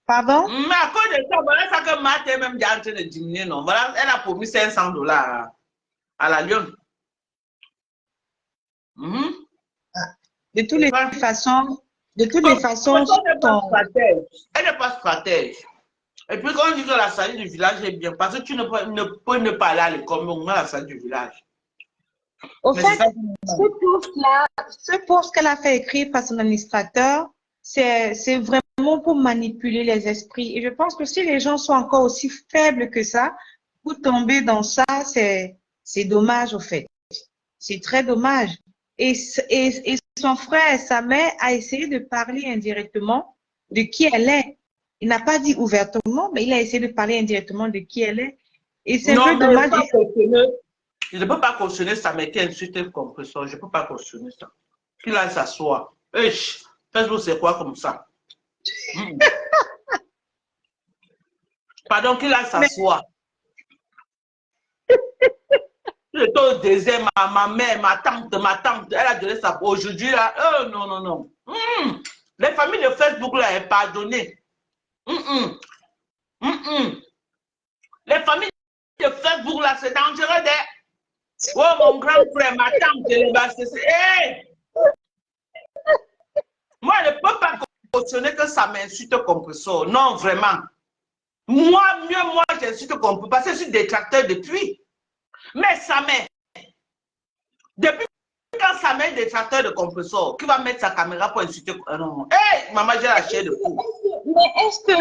Pardon? Mais à cause de ça, voilà ça que Maté est même déjà en train de diminuer, non? Voilà, elle a promis $500 à la Lyon. De toutes les façons, elle n'est pas stratège. Et puis quand on dit que la salle du village est bien, parce que tu ne peux ne pas aller à l'école, mais au moins la salle du village. Au fait, ce post qu'elle a fait écrire par son administrateur, c'est vraiment pour manipuler les esprits. Et je pense que si les gens sont encore aussi faibles que ça, pour tomber dans ça, c'est dommage, au fait. C'est très dommage. Et son frère, sa mère, a essayé de parler indirectement de qui elle est. Il n'a pas dit ouvertement, mais il a essayé de parler indirectement de qui elle est. Et c'est un peu dommage. Je ne peux pas cautionner ça, mais qui insulte le compresseur. Je ne peux pas cautionner ça. Qu'il aille s'asseoir. Facebook, c'est quoi comme ça? Pardon, qu'il aille s'asseoir. J'étais au désert, ma mère, ma tante, elle a donné ça. Aujourd'hui, là, non, non, non. Les familles de Facebook, là, elles pardonnées. Les familles de Facebook, là, c'est dangereux. Oh, mon grand frère, ma tante, moi, je ne peux pas cautionner que ça m'insulte compresseur. Non, vraiment. Moi, j'insulte compresseur parce que je suis détracteur depuis. Mais ça m'est. Depuis quand ça met des tracteurs de compresseur, qui va mettre sa caméra pour insulter? Non. Hey, maman, j'ai la chair de fou.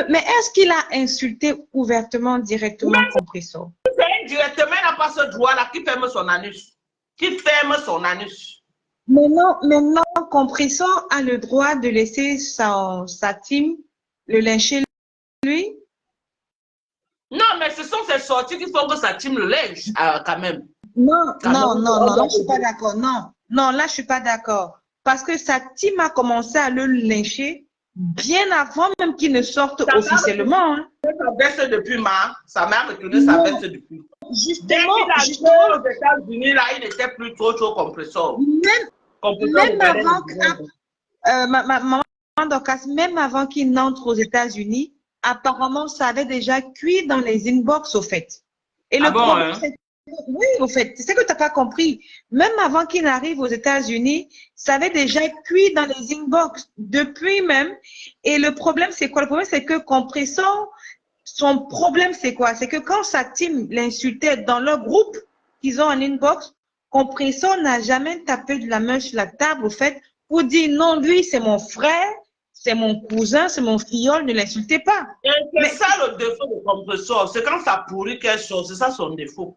Mais est-ce qu'il a insulté ouvertement, directement compresseur? Directement, il n'a pas ce droit-là qui ferme son anus. Qui ferme son anus. Mais non, compresseur a le droit de laisser sa team le lyncher lui? Non, mais ce sont ces sorties qui font que sa team le lynche, quand même. Non, là, je suis pas d'accord. Non, là, je suis pas d'accord. Parce que sa team a commencé à le lyncher bien avant même qu'il ne sorte officiellement. Sa baisse depuis mars. Sa mère a reculé sa baisse depuis. Justement, aux États-Unis, là, il n'était plus trop compresseur. Même avant maman Dorcas, même avant qu'il n'entre aux États-Unis, apparemment, ça avait déjà cuit dans les inbox, au fait. Et le problème, c'est oui, au fait, c'est ce que tu n'as pas compris. Même avant qu'il n'arrive aux États-Unis, ça avait déjà cuit dans les inbox depuis même. Et le problème, c'est quoi? Le problème, c'est que Compresseur, son problème, c'est quoi? C'est que quand sa team l'insultait dans leur groupe qu'ils ont en inbox, Compresseur n'a jamais tapé de la main sur la table, au fait, pour dire non, lui, c'est mon frère, c'est mon cousin, c'est mon filleul, ne l'insultez pas. C'est ça le défaut de Compresseur. C'est quand ça pourrit quelque chose, c'est ça son défaut.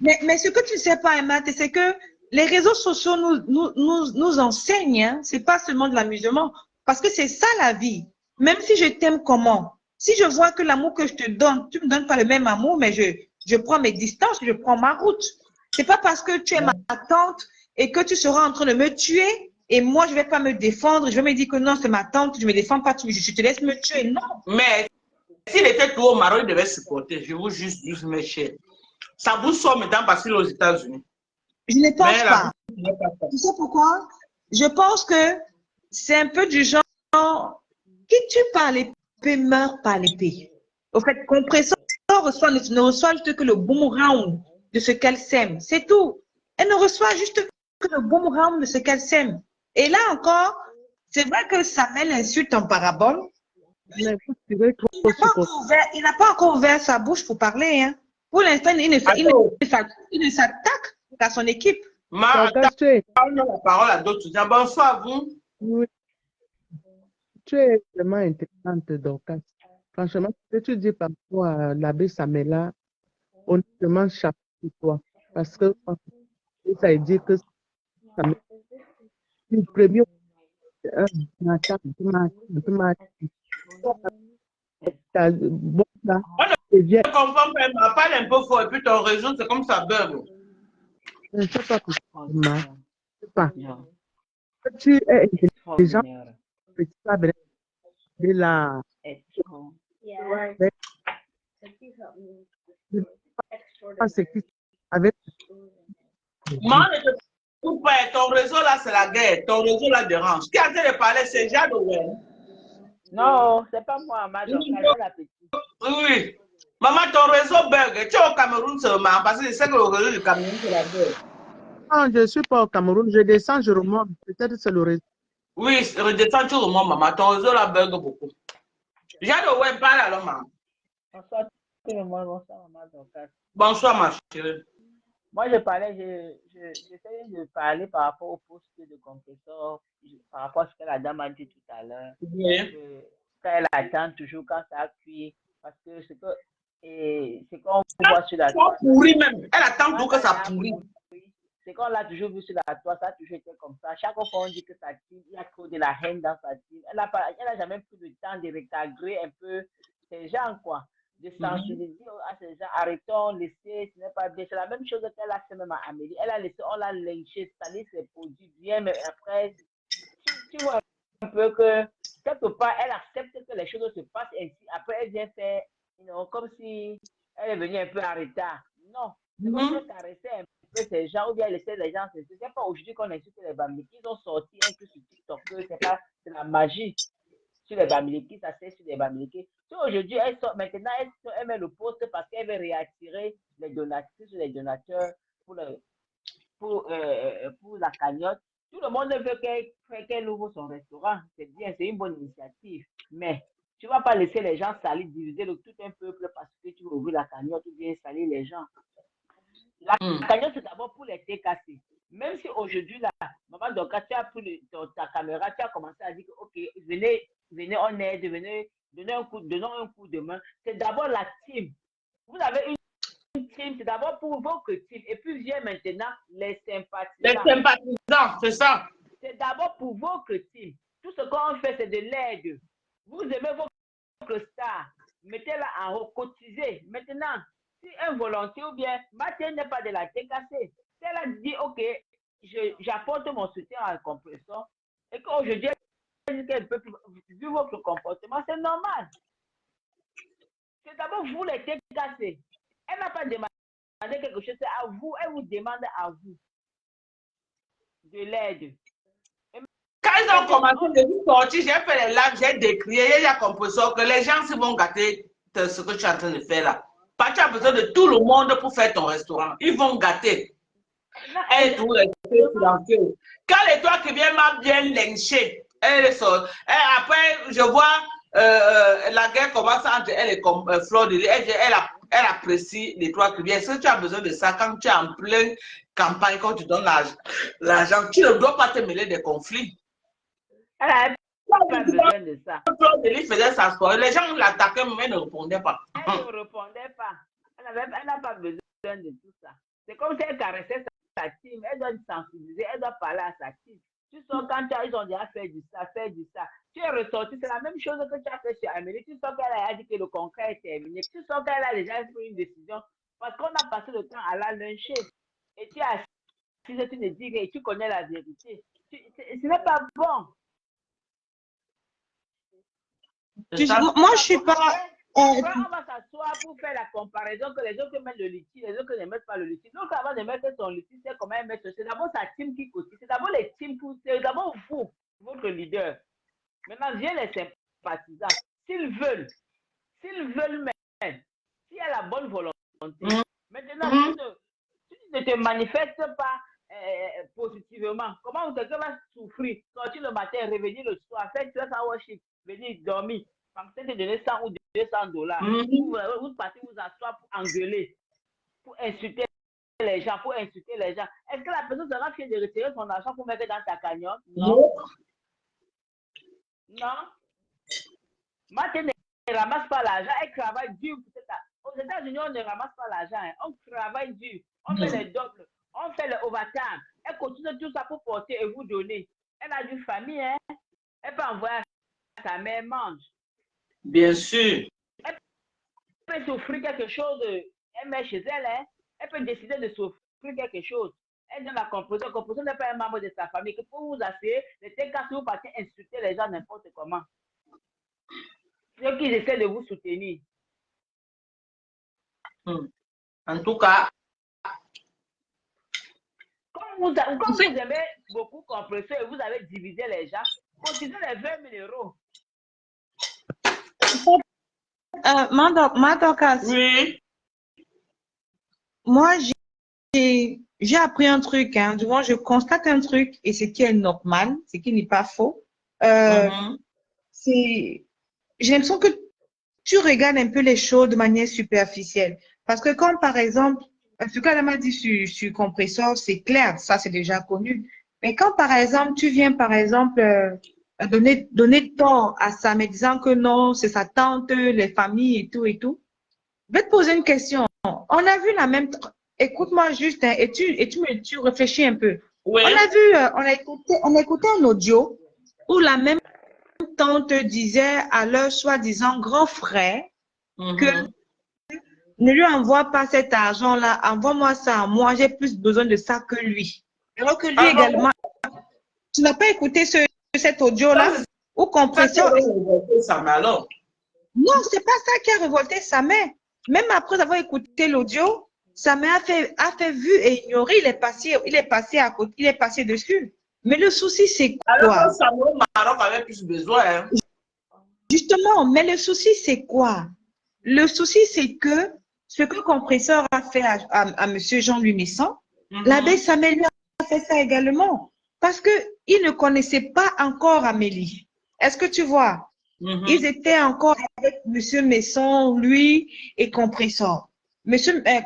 Mais ce que tu ne sais pas, Emma, c'est que les réseaux sociaux nous enseignent, hein, c'est pas seulement de l'amusement, parce que c'est ça la vie. Même si je t'aime comment, si je vois que l'amour que je te donne, tu me donnes pas le même amour, mais je prends mes distances, je prends ma route. C'est pas parce que tu es ma tante et que tu seras en train de me tuer et moi je vais pas me défendre, je vais me dire que non, c'est ma tante, je me défends pas, je te laisse me tuer, non. Mais s'il était tout au Maroc, il devait supporter, je vous juste dis, mes chers. Ça vous sort maintenant parce qu'il est aux États-Unis. Je ne pense pas. Tu sais pourquoi? Je pense que c'est un peu du genre qui tue par l'épée meurt par l'épée. Au fait, Compresseur ne reçoit juste que le boomerang de ce qu'elle sème. C'est tout. Elle ne reçoit juste que le boomerang de ce qu'elle sème. Et là encore, c'est vrai que Samuel insulte en parabole. Il n'a pas encore ouvert sa bouche pour parler, hein. Pour l'instant, il ne s'attaque qu'à son équipe. Parle la parole à d'autres. Bonsoir à vous. Oui. Tu es vraiment intéressante, Dorcas. Franchement, ce que tu dis par rapport à l'abbé Samela, honnêtement, chapeau pour toi. Parce que ça veut dire que le premier bon, là, je comprends pas, parle un peu fort et puis ton réseau, c'est comme ça bug. Je ne sais pas pourquoi. Je ne sais pas. Tu es intelligent, tu as de la... Avec... Moi, je ne te coupe pas. Ton réseau là, c'est la guerre. Ton réseau là dérange. Qui a dit de parler, c'est Jade Owen. Non, c'est pas moi, madame. Oui. Maman, ton réseau bug. Tu es au Cameroun seulement parce que je sais que le réseau du Cameroun, c'est la guerre. Non, je ne suis pas au Cameroun. Je descends, je remonte. Peut-être c'est le réseau. Oui, redescends, tu remontes, maman. Ton réseau là bug beaucoup. Jade Owen, parle alors, maman. Bonsoir, tout le monde. Bonsoir, maman. Bonsoir, ma chérie. Moi, j'essaie de parler par rapport au poste de compresseur, par rapport à ce que la dame a dit tout à l'heure. Oui. Quand elle attend toujours quand ça cuit, parce que c'est qu'on voit sur la toile. Ça pourrit même. Elle attend Quand tout que ça a pourrit. pourri, c'est qu'on l'a toujours vu sur la toile, ça a toujours été comme ça. Chaque fois on dit que sa team, il y a trop de la haine dans sa team. Elle a jamais pris le temps de recadrer un peu ces gens, quoi. De sensibiliser à ces gens. Arrêtons, laissez, ce n'est pas bien. C'est la même chose qu'elle a fait même à Amélie. Elle a laissé, on l'a lynché, salir ses produits bien, mais après, tu vois un peu que quelque part, elle accepte que les choses se passent ainsi. Après, elle vient faire, comme si elle est venue un peu en retard. Non, c'est comme si elle caressait un peu ces gens ou bien elle laissait les gens. C'est pas aujourd'hui qu'on insulte les Bamilekis. Ils ont sorti un truc sur TikTok que c'est la magie sur les Bamilekis, ça c'est sur les Bamilekis. So, aujourd'hui, maintenant, elle met le poste parce qu'elle veut réattirer les donatrices, les donateurs pour pour la cagnotte. Tout le monde veut qu'elle ouvre son restaurant. C'est bien, c'est une bonne initiative. Mais tu ne vas pas laisser les gens salir, diviser tout un peuple parce que tu veux ouvrir la cagnotte ou bien salir les gens. La cagnotte, c'est d'abord pour les TKC. Même si aujourd'hui, là, maman, donc, quand tu as pris ta caméra, tu as commencé à dire que, OK, venez en aide, venez, donnons un coup de main. C'est d'abord la team. Vous avez une team, c'est d'abord pour votre team. Et puis vient maintenant les sympathisants. Les sympathisants, c'est ça. C'est d'abord pour votre team. Tout ce qu'on fait, c'est de l'aide. Vous aimez votre star. Mettez-la en haut, cotisez. Maintenant, si un volontaire ou bien, Mathieu n'est pas de la TKC, si elle a dit, OK, j'apporte mon soutien à la compresseur, et qu'aujourd'hui, elle peut vu votre comportement, c'est normal. C'est d'abord vous les TKC. Elle n'a pas demandé quelque chose, c'est à vous, elle vous demande à vous de l'aide. Quand ils ont commencé de nous sortir, j'ai fait les lives, j'ai décrié, il y a compresseur que les gens se vont gâter ce que tu es en train de faire là. Parce que tu as besoin de tout le monde pour faire ton restaurant. Ils vont gâter. Elle est tout restée silencieuse. Quand les toi qui viens m'a bien lynché, elle sort. Après, je vois la guerre commence entre elle et Fleur de Lys. Elle apprécie les trois qui viennent. Est-ce que tu as besoin de ça quand tu es en pleine campagne, quand tu donnes l'argent? Tu ne dois pas te mêler des conflits. Elle n'a pas besoin de ça. Fleur de Lys faisait sa soirée. Les gens l'attaquaient, mais elle ne répondait pas. Elle ne répondait pas. Elle n'a pas besoin de tout ça. C'est comme si elle caressait sa team. Elle doit sensibiliser. Elle doit parler à sa team. Tu sens quand ils ont déjà fait du ça. Tu es ressorti. C'est la même chose que tu as fait chez Amélie. Tu sens qu'elle a dit que le concret est terminé. Tu sens qu'elle a déjà pris une décision. Parce qu'on a passé le temps à la lyncher. Et tu as si tu ne dis que tu connais la vérité. Ce n'est pas bon. Moi, je suis pas. On va s'asseoir pour faire la comparaison que les autres mettent le litige, les autres ne mettent pas le litige. Donc, avant de mettre son litige, c'est comment elle met. C'est d'abord sa team qui cotise. C'est d'abord les teams, c'est d'abord vous, votre leader. Maintenant, viens les sympathisants. S'ils veulent même, s'il y a la bonne volonté, maintenant, tu ne te manifestes pas positivement. Comment quelqu'un va souffrir, sortir le matin, revenir le soir, faire ça worship, venir dormir, penser te donner 100 ou $200. Vous partez vous asseoir pour engueuler, pour insulter les gens, Est-ce que la personne sera fière de retirer son argent pour mettre dans ta cagnotte? Non. Non. Martin ne ramasse pas l'argent, elle travaille dur. Aux États-Unis, on ne ramasse pas l'argent, hein. On travaille dur, on fait les doubles, on fait le overtime. Elle continue tout ça pour porter et vous donner. Elle a une famille, hein. Elle peut envoyer à sa mère mange. Bien sûr. Elle peut s'offrir quelque chose, elle met chez elle, hein. Elle peut décider de s'offrir quelque chose. Elle donne la composition. La composition n'est pas un membre de sa famille. Que pour vous assurer, les cas si vous partez insulter les gens n'importe comment. Ceux qui essaient de vous soutenir. En tout cas, comme vous aimez beaucoup compresser et vous avez divisé les gens, cotisez les 20 000 €. Madoka, oui. Moi, j'ai appris un truc, hein. Du moins, je constate un truc et ce qui est normal, ce qui n'est pas faux. J'ai l'impression que tu regardes un peu les choses de manière superficielle. Parce que quand, par exemple, ce qu'elle m'a dit sur compresseur, c'est clair, ça c'est déjà connu. Mais quand par exemple, tu viens par exemple donner tort à ça, mais disant que non, c'est sa tante, les familles et tout, je vais te poser une question. On a vu la même, écoute-moi juste, hein, tu réfléchis un peu. Oui. On a vu, on a écouté un audio où la même tante disait à leur soi-disant grand frère que ne lui envoie pas cet argent-là, envoie-moi ça à moi, j'ai plus besoin de ça que lui. Alors que lui également, tu n'as pas écouté cet audio-là où compresseur. Ça, mais alors. Non, c'est pas ça qui a révolté sa mère. Même après avoir écouté l'audio, sa mère a fait vu et ignoré, il est passé à côté, il est passé dessus. Mais le souci, c'est quoi? Alors, Samuel Maroc avait plus besoin. Hein. Justement, mais le souci, c'est quoi? Le souci, c'est que ce que compresseur a fait à M. Jean-Louis Messon, l'abbé Samuel lui a fait ça également. Parce qu'il ne connaissait pas encore Amélie. Est-ce que tu vois? Ils étaient encore avec M. Messon, lui et compresseur.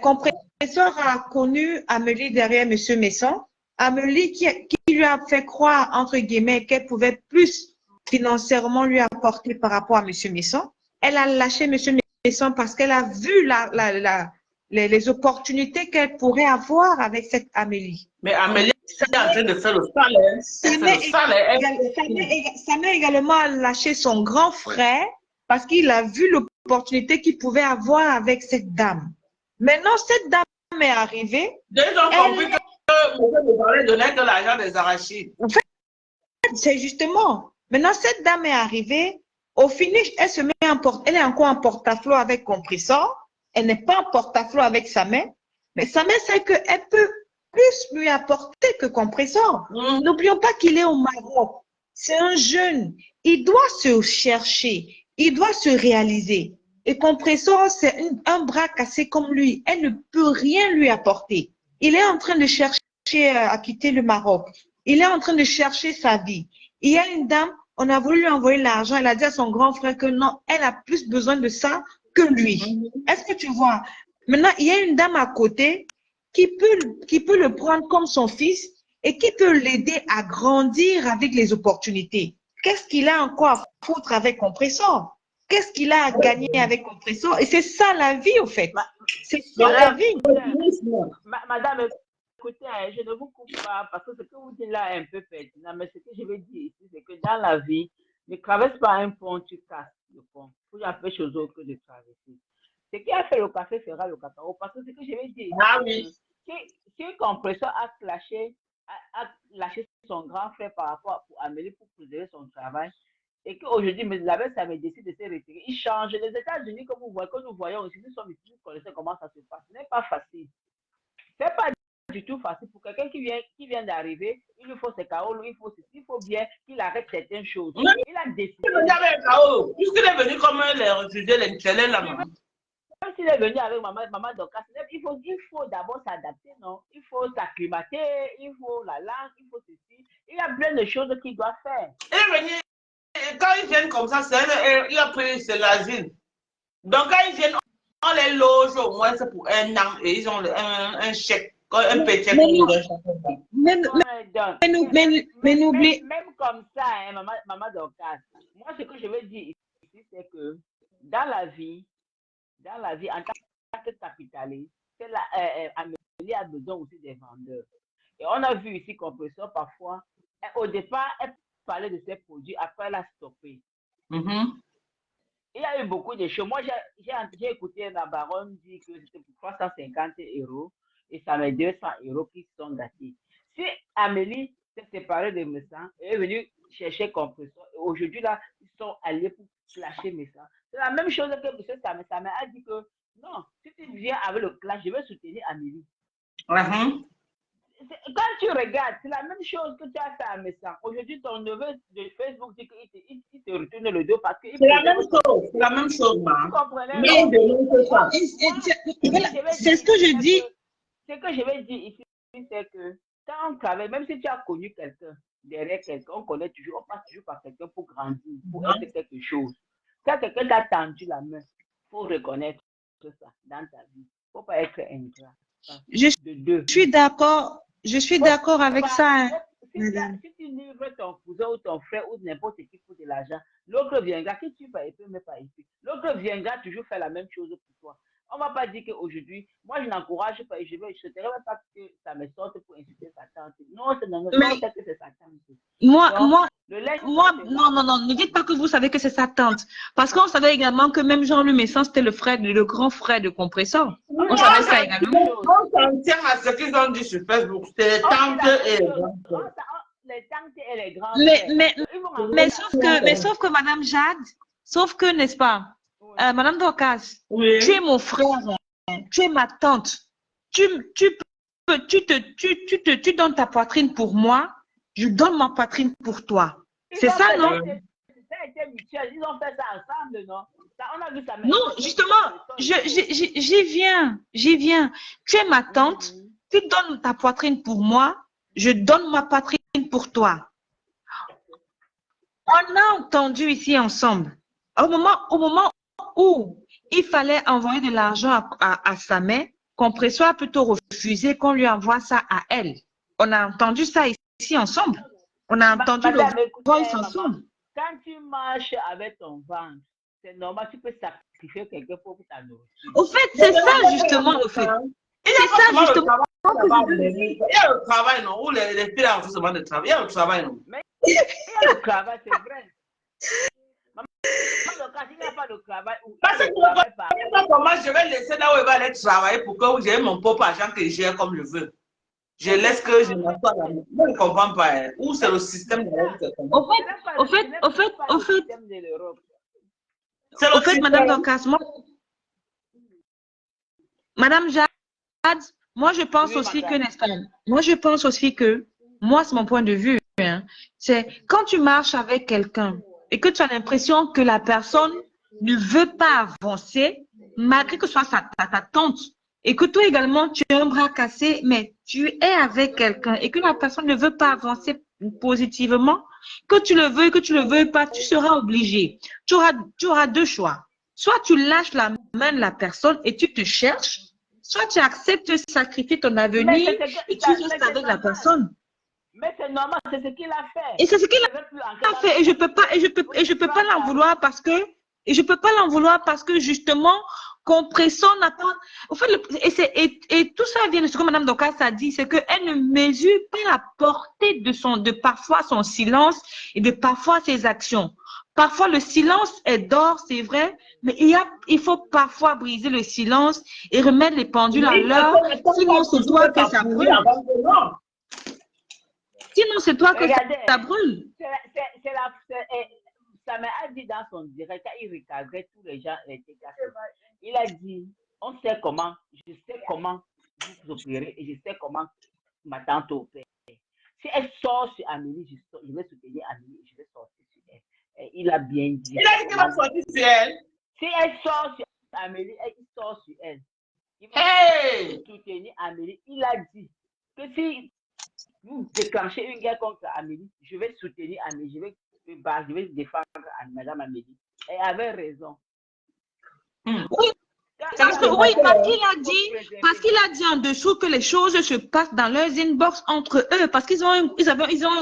Compresseur a connu Amélie derrière M. Messon. Amélie qui lui a fait croire, entre guillemets, qu'elle pouvait plus financièrement lui apporter par rapport à M. Messon. Elle a lâché M. Messon parce qu'elle a vu les opportunités qu'elle pourrait avoir avec cette Amélie. Mais Amélie est en train de faire le salaire. Sa mère également a lâché son grand frère parce qu'il a vu l'opportunité qu'il pouvait avoir avec cette dame. Maintenant, cette dame est arrivée. Ils ont compris que vous parlez de donner que l'argent des arachides. En fait, c'est justement. Maintenant, cette dame est arrivée. Au finish, elle est encore en porte-à-flot avec compresseur. Elle n'est pas en porte-à-flot avec sa mère. Mais sa mère sait qu'elle peut plus lui apporter que compresseur. N'oublions pas qu'il est au Maroc. C'est un jeune. Il doit se chercher. Il doit se réaliser. Et compresseur, c'est un bras cassé comme lui. Elle ne peut rien lui apporter. Il est en train de chercher à quitter le Maroc. Il est en train de chercher sa vie. Il y a une dame, on a voulu lui envoyer l'argent. Elle a dit à son grand frère que non, elle a plus besoin de ça que lui. Est-ce que tu vois? Maintenant, il y a une dame à côté qui peut le prendre comme son fils et qui peut l'aider à grandir avec les opportunités. Qu'est-ce qu'il a encore à foutre avec compresseur? Qu'est-ce qu'il a à gagner avec compresseur? Et c'est ça la vie, au fait. C'est ça la vie. Madame, écoutez, je ne vous coupe pas parce que ce que vous dites là est un peu pertinent, mais ce que je veux dire ici, c'est que dans la vie, ne traverse pas un pont, tu casses le pont. Il faut faire chose autre que de traverser. Ce qui a fait le café fera le cacao. Parce que ce que je veux dire, si un compresseur a lâché son grand frère par rapport à Amélie pour préserver son travail, et qu'aujourd'hui, ça me décide de se retirer. Il change. Les États-Unis, comme vous voyez, que nous voyons aussi, nous sommes ici, nous connaissons comment ça se passe. Ce n'est pas facile. Ce n'est pas du tout facile pour quelqu'un qui vient d'arriver. Il lui faut ses chaos, il faut bien qu'il arrête certaines choses. Il a décidé. Puisqu'il est venu comme les réfugiés, les Tchèlens là-bas. Même s'il est venu avec maman Dorcas, il faut d'abord s'adapter, non? Il faut s'acclimater, il faut la langue, il faut ceci. Il y a plein de choses qu'il doit faire. Il est venu. Et quand ils viennent comme ça, il a pris l'asile. Donc quand ils viennent, on les loge au moins pour un an et ils ont un chèque, un petit chèque. Mais n'oublie. Même comme ça, hein, maman Dorcas, moi ce que je veux dire ici, c'est que dans la vie, en tant que capitaliste, Amélie a besoin aussi des vendeurs. Et on a vu ici compresseur parfois, au départ, elle parlait de ses produits, après elle a stoppé. Il y a eu beaucoup de choses. Moi, j'ai écouté la baronne dire que c'était pour 350 € et ça met 200 € qui sont gâtés. Si Amélie s'est séparée de Messan et est venue chercher compresseur, et aujourd'hui, là, ils sont allés pour clasher Messan. C'est la même chose que M. Samé a dit que non, si tu viens avec le clash, je vais soutenir Amélie. Quand tu regardes, c'est la même chose que tu as fait à Messan. Aujourd'hui, ton neveu de Facebook dit qu'il te retourne le dos parce que... C'est la même chose, c'est la même chose, Vous comprenez? C'est ce que je dis. Ce que je vais dire ici, c'est que quand on travaille, même si tu as connu quelqu'un, derrière quelqu'un, on passe toujours par quelqu'un pour grandir, pour être quelque chose. Quand quelqu'un t'a tendu la main, il faut reconnaître ça dans ta vie. Il ne faut pas être ingrat. De deux. Je suis d'accord avec ça, hein, madame. Si tu livres ton cousin ou ton frère ou n'importe qui pour de l'argent, l'autre viendra, qui tu vas épée, mais pas épée. L'autre viendra toujours faire la même chose pour toi. On ne va pas dire qu'aujourd'hui, moi je n'encourage pas, je ne souhaiterais même pas que ça me sorte pour insulter sa tante. Non, c'est non, Mais c'est que c'est sa tante. moi, Donc, le linge, non, ne dites pas que vous savez que c'est sa tante. Parce qu'on savait également que même Jean-Louis Messan, c'était le grand frère de Compressor. On savait ça également. On s'en tient à ce qu'ils ont dit sur Facebook. C'est les tantes et les tantes et les grands. Mais sauf que Madame Jade, sauf que, n'est-ce pas, Madame Dorcas, oui. tu es mon frère, hein, tu es ma tante. Tu donnes ta poitrine pour moi, je donne ma poitrine pour toi. C'est ça, non? Ça a été mutuel. Ils ont fait ça ensemble, non? Ça, on a vu ça. Non, justement, j'y viens. Tu es ma tante, tu donnes ta poitrine pour moi, je donne ma poitrine pour toi. On a entendu ici ensemble, au moment où il fallait envoyer de l'argent à sa mère, Compressor a plutôt refusé qu'on lui envoie ça à elle. On a entendu ça ici ensemble. On a entendu le voice ensemble. Quand tu marches avec ton ventre, c'est normal, tu peux sacrifier quelque chose pour ta nourriture. Au fait, c'est ça justement, au fait. C'est ça justement. Il y a le travail, non? Où les filles ont souvent de travail. Il y a le travail, non? Mais il y a le travail, c'est vrai. Il n'y a pas de travail. Parce que je ne sais pas comment je vais laisser là où il va aller travailler pour que j'ai mon propre argent que je gère comme je veux. Je laisse que je m'assois là. Je ne comprends pas. Où c'est le système de l'Europe? Au fait, Madame Dorcas, Madame Jade, moi je pense aussi que, n'est-ce pas, moi je pense aussi que, moi c'est mon point de vue, hein, c'est quand tu marches avec quelqu'un et que tu as l'impression que la personne ne veut pas avancer, malgré que ce soit ta tante, et que toi également tu as un bras cassé, mais tu es avec quelqu'un et que la personne ne veut pas avancer positivement, que tu le veux, que tu le veuilles pas, tu seras obligé. Tu auras deux choix. Soit tu lâches la main de la personne et tu te cherches, soit tu acceptes de sacrifier ton avenir et tu restes avec la personne. Mais c'est normal, c'est ce qu'il a fait. Et c'est ce qu'il a fait. Et je peux pas l'en vouloir parce que, justement, Compressor n'a pas. En fait, et tout ça vient de ce que Mme Dorcas a dit, c'est qu'elle ne mesure pas la portée de parfois son silence et de parfois ses actions. Parfois, le silence est d'or, c'est vrai, mais il faut parfois briser le silence et remettre les pendules à l'heure. Sinon, c'est toi que ça brûle. Sinon, c'est toi que ça brûle. Ça m'a dit dans son direct, quand il recadrait tous les gens, il a dit, on sait comment, je sais comment vous opérez et je sais comment ma tante opère. Si elle sort sur Amélie, je vais soutenir Amélie et je vais sortir sur elle. Et il a bien dit. Il a dit qu'il va sortir sur elle. Si elle sort sur Amélie, il sort sur elle. Il va soutenir Amélie. Il a dit que si vous déclenchez une guerre contre Amélie, je vais soutenir Amélie, je vais défendre Madame Amélie. Elle avait raison. Oui, parce qu'il a dit en dessous que les choses se passent dans leurs inbox entre eux, parce qu'ils ont un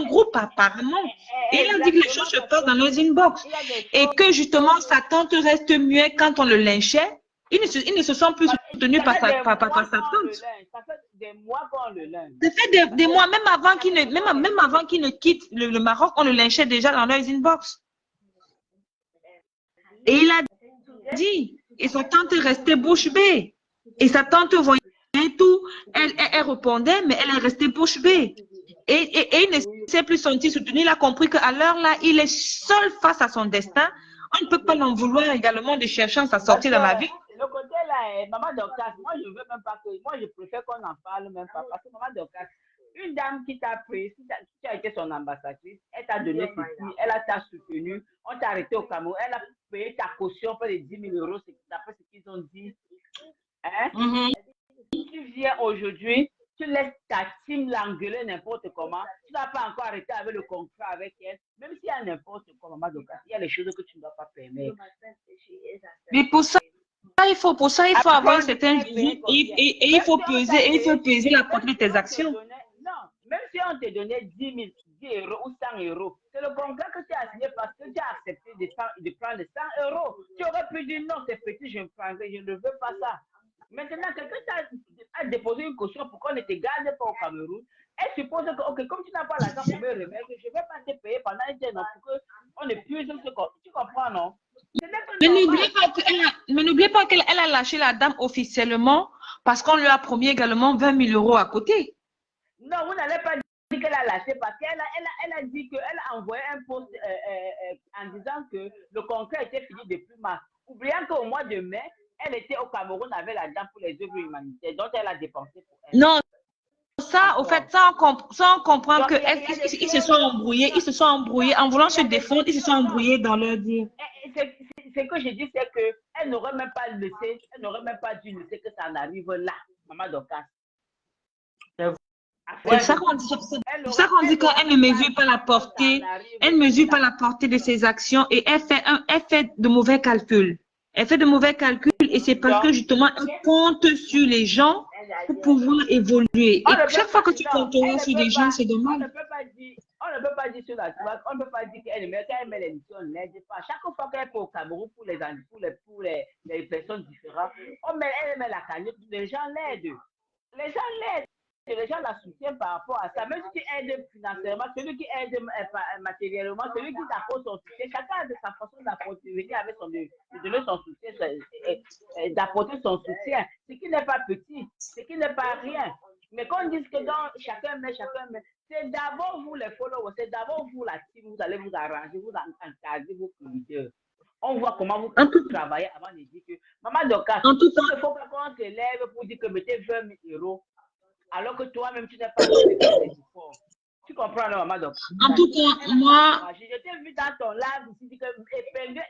groupe apparemment. Et il a dit que les choses se passent dans leurs inbox. Et que justement, sa tante reste muette quand on le lynchait. Ils ne se sont plus soutenus par sa tante. Ça fait des mois qu'on le lynche. Ça fait des mois, même avant qu'il ne quitte le Maroc, on le lynchait déjà dans leurs inbox. Et il a dit, et sa tante restait bouche bée. Et sa tante voyait tout. Elle répondait, mais elle est restée bouche bée. Et il ne s'est plus senti soutenu. Il a compris qu'à l'heure là, il est seul face à son destin. On ne peut pas l'en vouloir également de chercher à sortir dans la vie. Le côté là, Maman Dorcas, moi je veux même pas que, moi je préfère qu'on en parle même pas, parce que Maman Dorcas, une dame qui t'a pris, si tu as été son ambassadrice, elle t'a donné ceci, elle t'a soutenu, on t'a arrêté au Cameroun, elle a payé ta caution pour les 10 000 euros, d'après ce qu'ils ont dit. Hein? Tu viens aujourd'hui, tu laisses ta team l'engueuler n'importe comment, tu n'as pas encore arrêté avec le contrat avec elle, même s'il y a n'importe quoi, Maman Dorcas, il y a les choses que tu ne dois pas permettre. Mais pour ça, pour ça, il faut avoir un Après, certain visu et il faut peser la portée de tes actions. Non, même si on te donnait 10 000, 10 euros ou 100 euros, c'est le contrat que tu as signé parce que tu as accepté de prendre 100 euros. Tu aurais pu dire non, c'est petit, je ne veux pas ça. Maintenant, quelqu'un t'a déposé une caution pour qu'on ne te garde pas au Cameroun. Elle suppose que, ok, comme tu n'as pas l'argent pour me remettre, je ne vais pas te payer pendant un temps pour qu'on épuise ce qu'on. Tu comprends, non? Mais n'oubliez pas qu'elle a lâché la dame officiellement parce qu'on lui a promis également 20 000 euros à côté. Non, vous n'allez pas dire qu'elle a lâché parce qu'elle a dit qu'elle a envoyé un post en disant que le contrat était fini depuis mars. Oubliant qu'au mois de mai, elle était au Cameroun avec la dame pour les œuvres humanitaires, donc elle a dépensé pour elle. Non, ça, au fait, ça on comprend qu'ils se sont embrouillés, en voulant se défendre, ils se sont embrouillés dans leur dire. Ce que je dis, c'est qu'elle n'aurait même pas laissé, elle n'aurait même pas dû laisser que ça en arrive là, Maman Dorcas. C'est ça qu'on dit qu'elle ne mesure pas la portée, elle ne mesure pas la portée de ses actions et elle fait de mauvais calculs. Elle fait de mauvais calculs et c'est parce que justement elle compte sur les gens pour pouvoir évoluer. Et chaque fois que tu compteras sur les gens, c'est dommage. On ne peut pas dire sur la toile, on ne peut pas dire qu'elle met l'émission, elle n'aide pas. Chaque fois qu'elle est au Cameroun pour les personnes différentes, elle met la cagnotte, les gens l'aident. Les gens l'aident. Et les gens la soutiennent par rapport à ça. Même si tu aides financièrement, celui qui aide matériellement, celui qui t'apporte son soutien, chacun a de sa façon d'apporter, de donner son soutien, d'apporter son soutien. Ce qui n'est pas petit, ce qui n'est pas rien. Mais quand on dit que chacun met, c'est d'abord vous les followers, c'est d'abord vous la team, vous allez vous arranger, vous encadrer vos producteurs. On voit comment vous travaillez avant de dire que Maman Dorcas, il ne faut pas qu'on te lève pour dire que mettez 20 000 euros. Alors que toi-même, tu n'es pas fort. Tu comprends, non, Maman Dorcas? En tout cas, moi... Je t'ai vu dans ton live, tu dis que épinglé.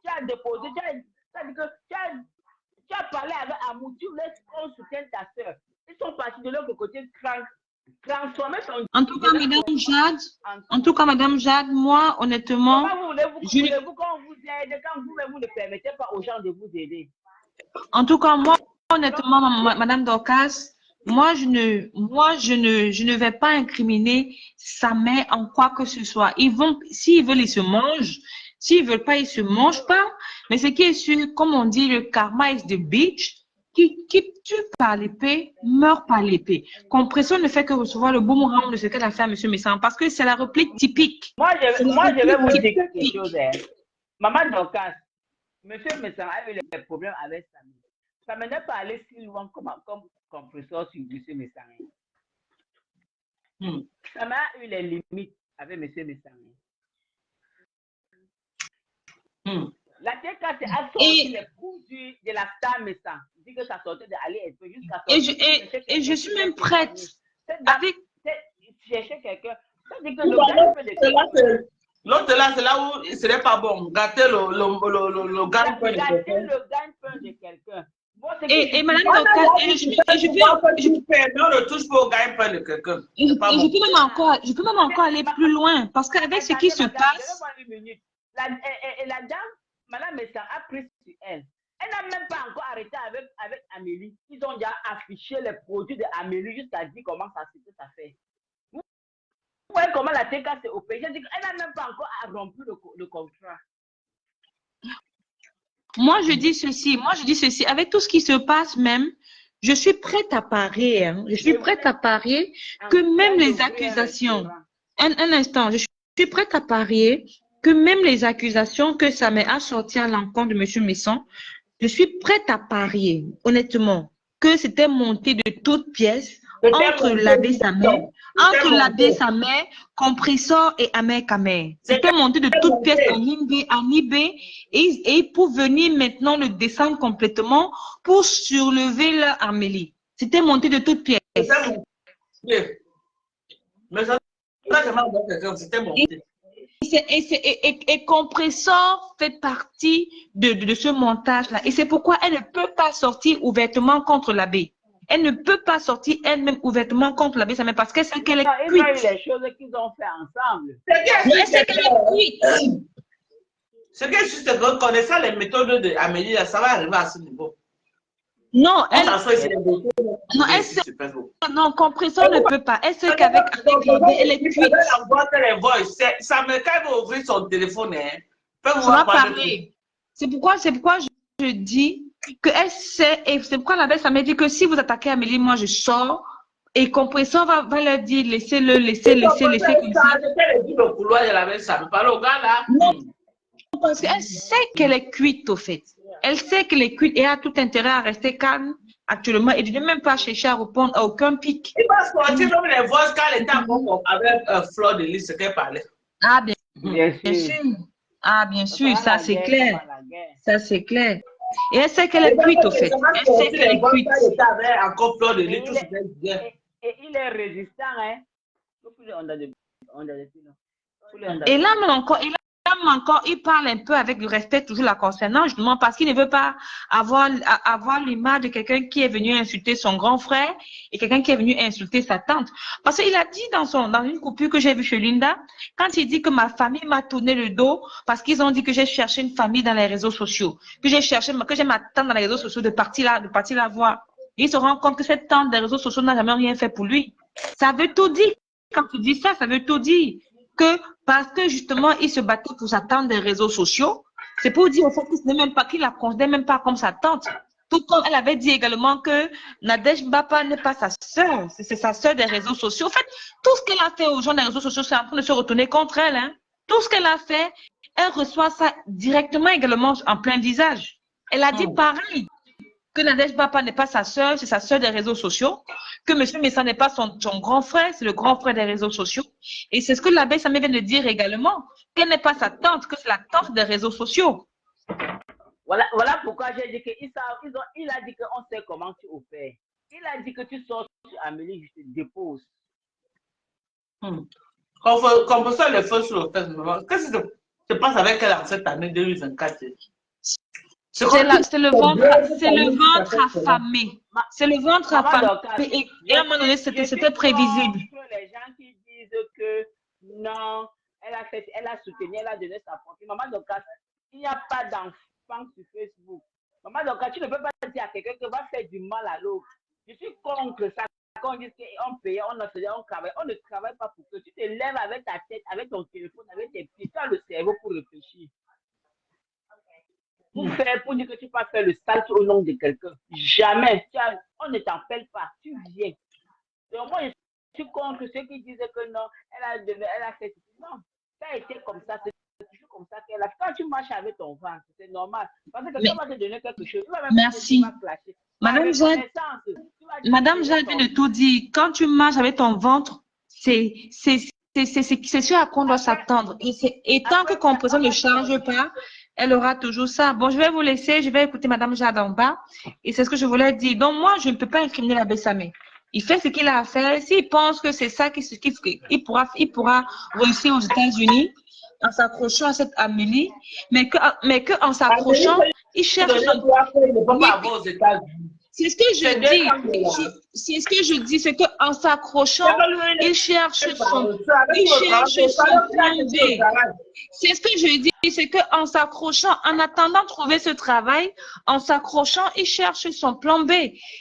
Tu as déposé, tu as parlé avec Amou, tu laisses qu'on soutienne ta soeur. Ils sont partis de l'autre côté, transformer ton... En tout cas, Madame Jade, moi, honnêtement... Comment voulez-vous qu'on vous aide quand vous ne permettez pas aux gens de vous aider? En tout cas, moi, honnêtement, Madame Dorcas, moi, je ne vais pas incriminer sa mère en quoi que ce soit. S'ils veulent, ils se mangent. S'ils veulent pas, ils se mangent pas. Mais ce qui est sûr, comme on dit, le karma is the bitch. Qui tue par l'épée, meurt par l'épée. Compression ne fait que recevoir le boomerang de ce qu'elle a fait à M. Messan parce que c'est la réplique typique. Moi, je vais vous dire quelque chose. Maman Dorcas, M. Messan a eu des problèmes avec sa mère. Ça ne n'est pas allé si loin comme compresseur sur M. Messan. Ça m'a eu les limites avec M. Messan. La TK a sorti les produits de la star Messan. Dit que ça sortait d'aller jusqu'à sortir. Et je suis même prête. Avec chercher quelqu'un. L'autre là, c'est là où il serait pas bon. Gâter le gagne-pain de quelqu'un. Et Madame Dorcas, non, ne touche pas au gagne-pain de quelqu'un. Je peux même encore aller plus loin parce qu'avec ce qui se passe. La dame, Madame Messan a pris sur elle. Elle n'a même pas encore arrêté avec Amélie. Ils ont déjà affiché les produits d'Amélie jusqu'à dire comment ça fait. Vous voyez comment la TK s'est opérée. Elle n'a même pas encore rompu le contrat. Moi, je dis ceci. Avec tout ce qui se passe même, je suis prête à parier. Je suis prête à parier que même les accusations... Un instant, je suis prête à parier que même les accusations que ça m'a sorti à l'encontre de M. Messan, je suis prête à parier, honnêtement, que c'était monté de toutes pièces entre l'abbé Samé, Compressor et Amer Kamer. C'était monté de toutes pièces en Nibé et pour venir maintenant le descendre complètement pour surlever leur Amélie. C'était monté de toutes pièces. Mais ça, c'était monté. Et Compressor fait partie de ce montage-là. Et c'est pourquoi elle ne peut pas sortir ouvertement contre l'abbé. Elle ne peut pas sortir elle-même ouvertement contre l'abbé Samé parce qu'elle sait qu'elle est cuite. Les choses qu'ils ont fait ensemble. Ce que je te dis, connaissant les méthodes d'Amélie, ça va arriver à ce niveau. Non, elle, non, non, compression ne peut pas. Elle sait qu'avec elle est cuite. Ça me quand elle ouvrir son téléphone, hein. Ça va parler. C'est pourquoi je dis que elle sait, et c'est pourquoi la belle, ça m'a dit que si vous attaquez Amélie, moi je sors, et compression va leur dire, laissez-le, laissez comme ça. Le couloir de la belle, ça me parle au gars là. Non, parce qu'elle sait qu'elle est cuite au fait. Elle sait qu'elle est cuite et a tout intérêt à rester calme actuellement et de ne même pas chercher à répondre à aucun pic. Il va sortir même les voix quand elle était avec Fleur de Lys, ce qu'elle parlait. Ah, bien sûr. Ah, bien sûr, ça c'est clair. Ça c'est clair. Et elle sait qu'elle est cuite au fait. Elle sait qu'elle est cuite. Encore Fleur de Lys, tout ce qu'elle disait. Et il est résistant, hein. Et là, encore, il parle un peu avec le respect toujours la concernant, justement parce qu'il ne veut pas avoir l'image de quelqu'un qui est venu insulter son grand frère et quelqu'un qui est venu insulter sa tante. Parce qu'il a dit dans une coupure que j'ai vue chez Linda, quand il dit que ma famille m'a tourné le dos parce qu'ils ont dit que j'ai cherché une famille dans les réseaux sociaux, que j'ai ma tante dans les réseaux sociaux de partir la voir. Et il se rend compte que cette tante des réseaux sociaux n'a jamais rien fait pour lui. Ça veut tout dire. Quand tu dis ça, ça veut tout dire. Que parce que justement, il se battait pour sa tante des réseaux sociaux, c'est pour dire au fait qu'il la considère même pas comme sa tante. Tout comme elle avait dit également que Nadège Mbapa n'est pas sa sœur, c'est sa sœur des réseaux sociaux. En fait, tout ce qu'elle a fait aux gens des réseaux sociaux, c'est en train de se retourner contre elle. Hein. Tout ce qu'elle a fait, elle reçoit ça directement également en plein visage. Elle a dit pareil. Que Nadège Mbapa n'est pas sa sœur, c'est sa sœur des réseaux sociaux, que M. Messa n'est pas son grand frère, c'est le grand frère des réseaux sociaux. Et c'est ce que l'abbé Samé vient de dire également, qu'elle n'est pas sa tante, que c'est la tante des réseaux sociaux. Voilà pourquoi j'ai dit qu'il a dit qu'on sait comment tu opères. Il a dit que tu sors sur Amélie, je te dépose. Comme ça, les feux sur le Facebook. Qu'est-ce qui se passe avec elle en cette année 2024? C'est le ventre affamé. C'est le ventre affamé. Et à un moment donné, c'était prévisible. Les gens qui disent que non, elle a soutenu, elle a donné sa fortune. Maman Dorcas, il n'y a pas d'enfant sur Facebook. Maman Dorcas, tu ne peux pas dire à quelqu'un que va faire du mal à l'autre. Je suis contre ça. Quand on dit qu'on paye, on travaille. On ne travaille pas pour que tu te lèves avec ta tête, avec ton téléphone, avec tes pieds. Tu as le cerveau pour réfléchir. Pour dire que tu vas faire le sale au nom de quelqu'un. Jamais. On ne t'appelle pas. Tu viens. Donc moi, je suis contre ceux qui disaient que non, elle a fait. Non, ça a été comme ça. C'est toujours comme ça qu'elle a fait. Quand tu marches avec ton ventre, c'est normal. Parce que quelqu'un va te donner quelque chose. Merci. Madame Jade vient de tout dire. Quand tu marches avec ton ventre, c'est sûr à quoi on doit s'attendre. Et tant que compression ne change pas, elle aura toujours ça. Bon, je vais vous laisser, je vais écouter Madame Jade en bas. Et c'est ce que je voulais dire. Donc, moi, je ne peux pas incriminer l'abbé Samé. Il fait ce qu'il a à faire. S'il pense que c'est ça il pourra réussir aux États-Unis en s'accrochant à cette Amélie, mais que en s'accrochant, il cherche C'est ce que je dis. C'est ce que je dis, c'est qu'en s'accrochant, il cherche son plan B. C'est ce que je dis, c'est qu'en s'accrochant, en attendant de trouver ce travail, en s'accrochant, il cherche son plan B.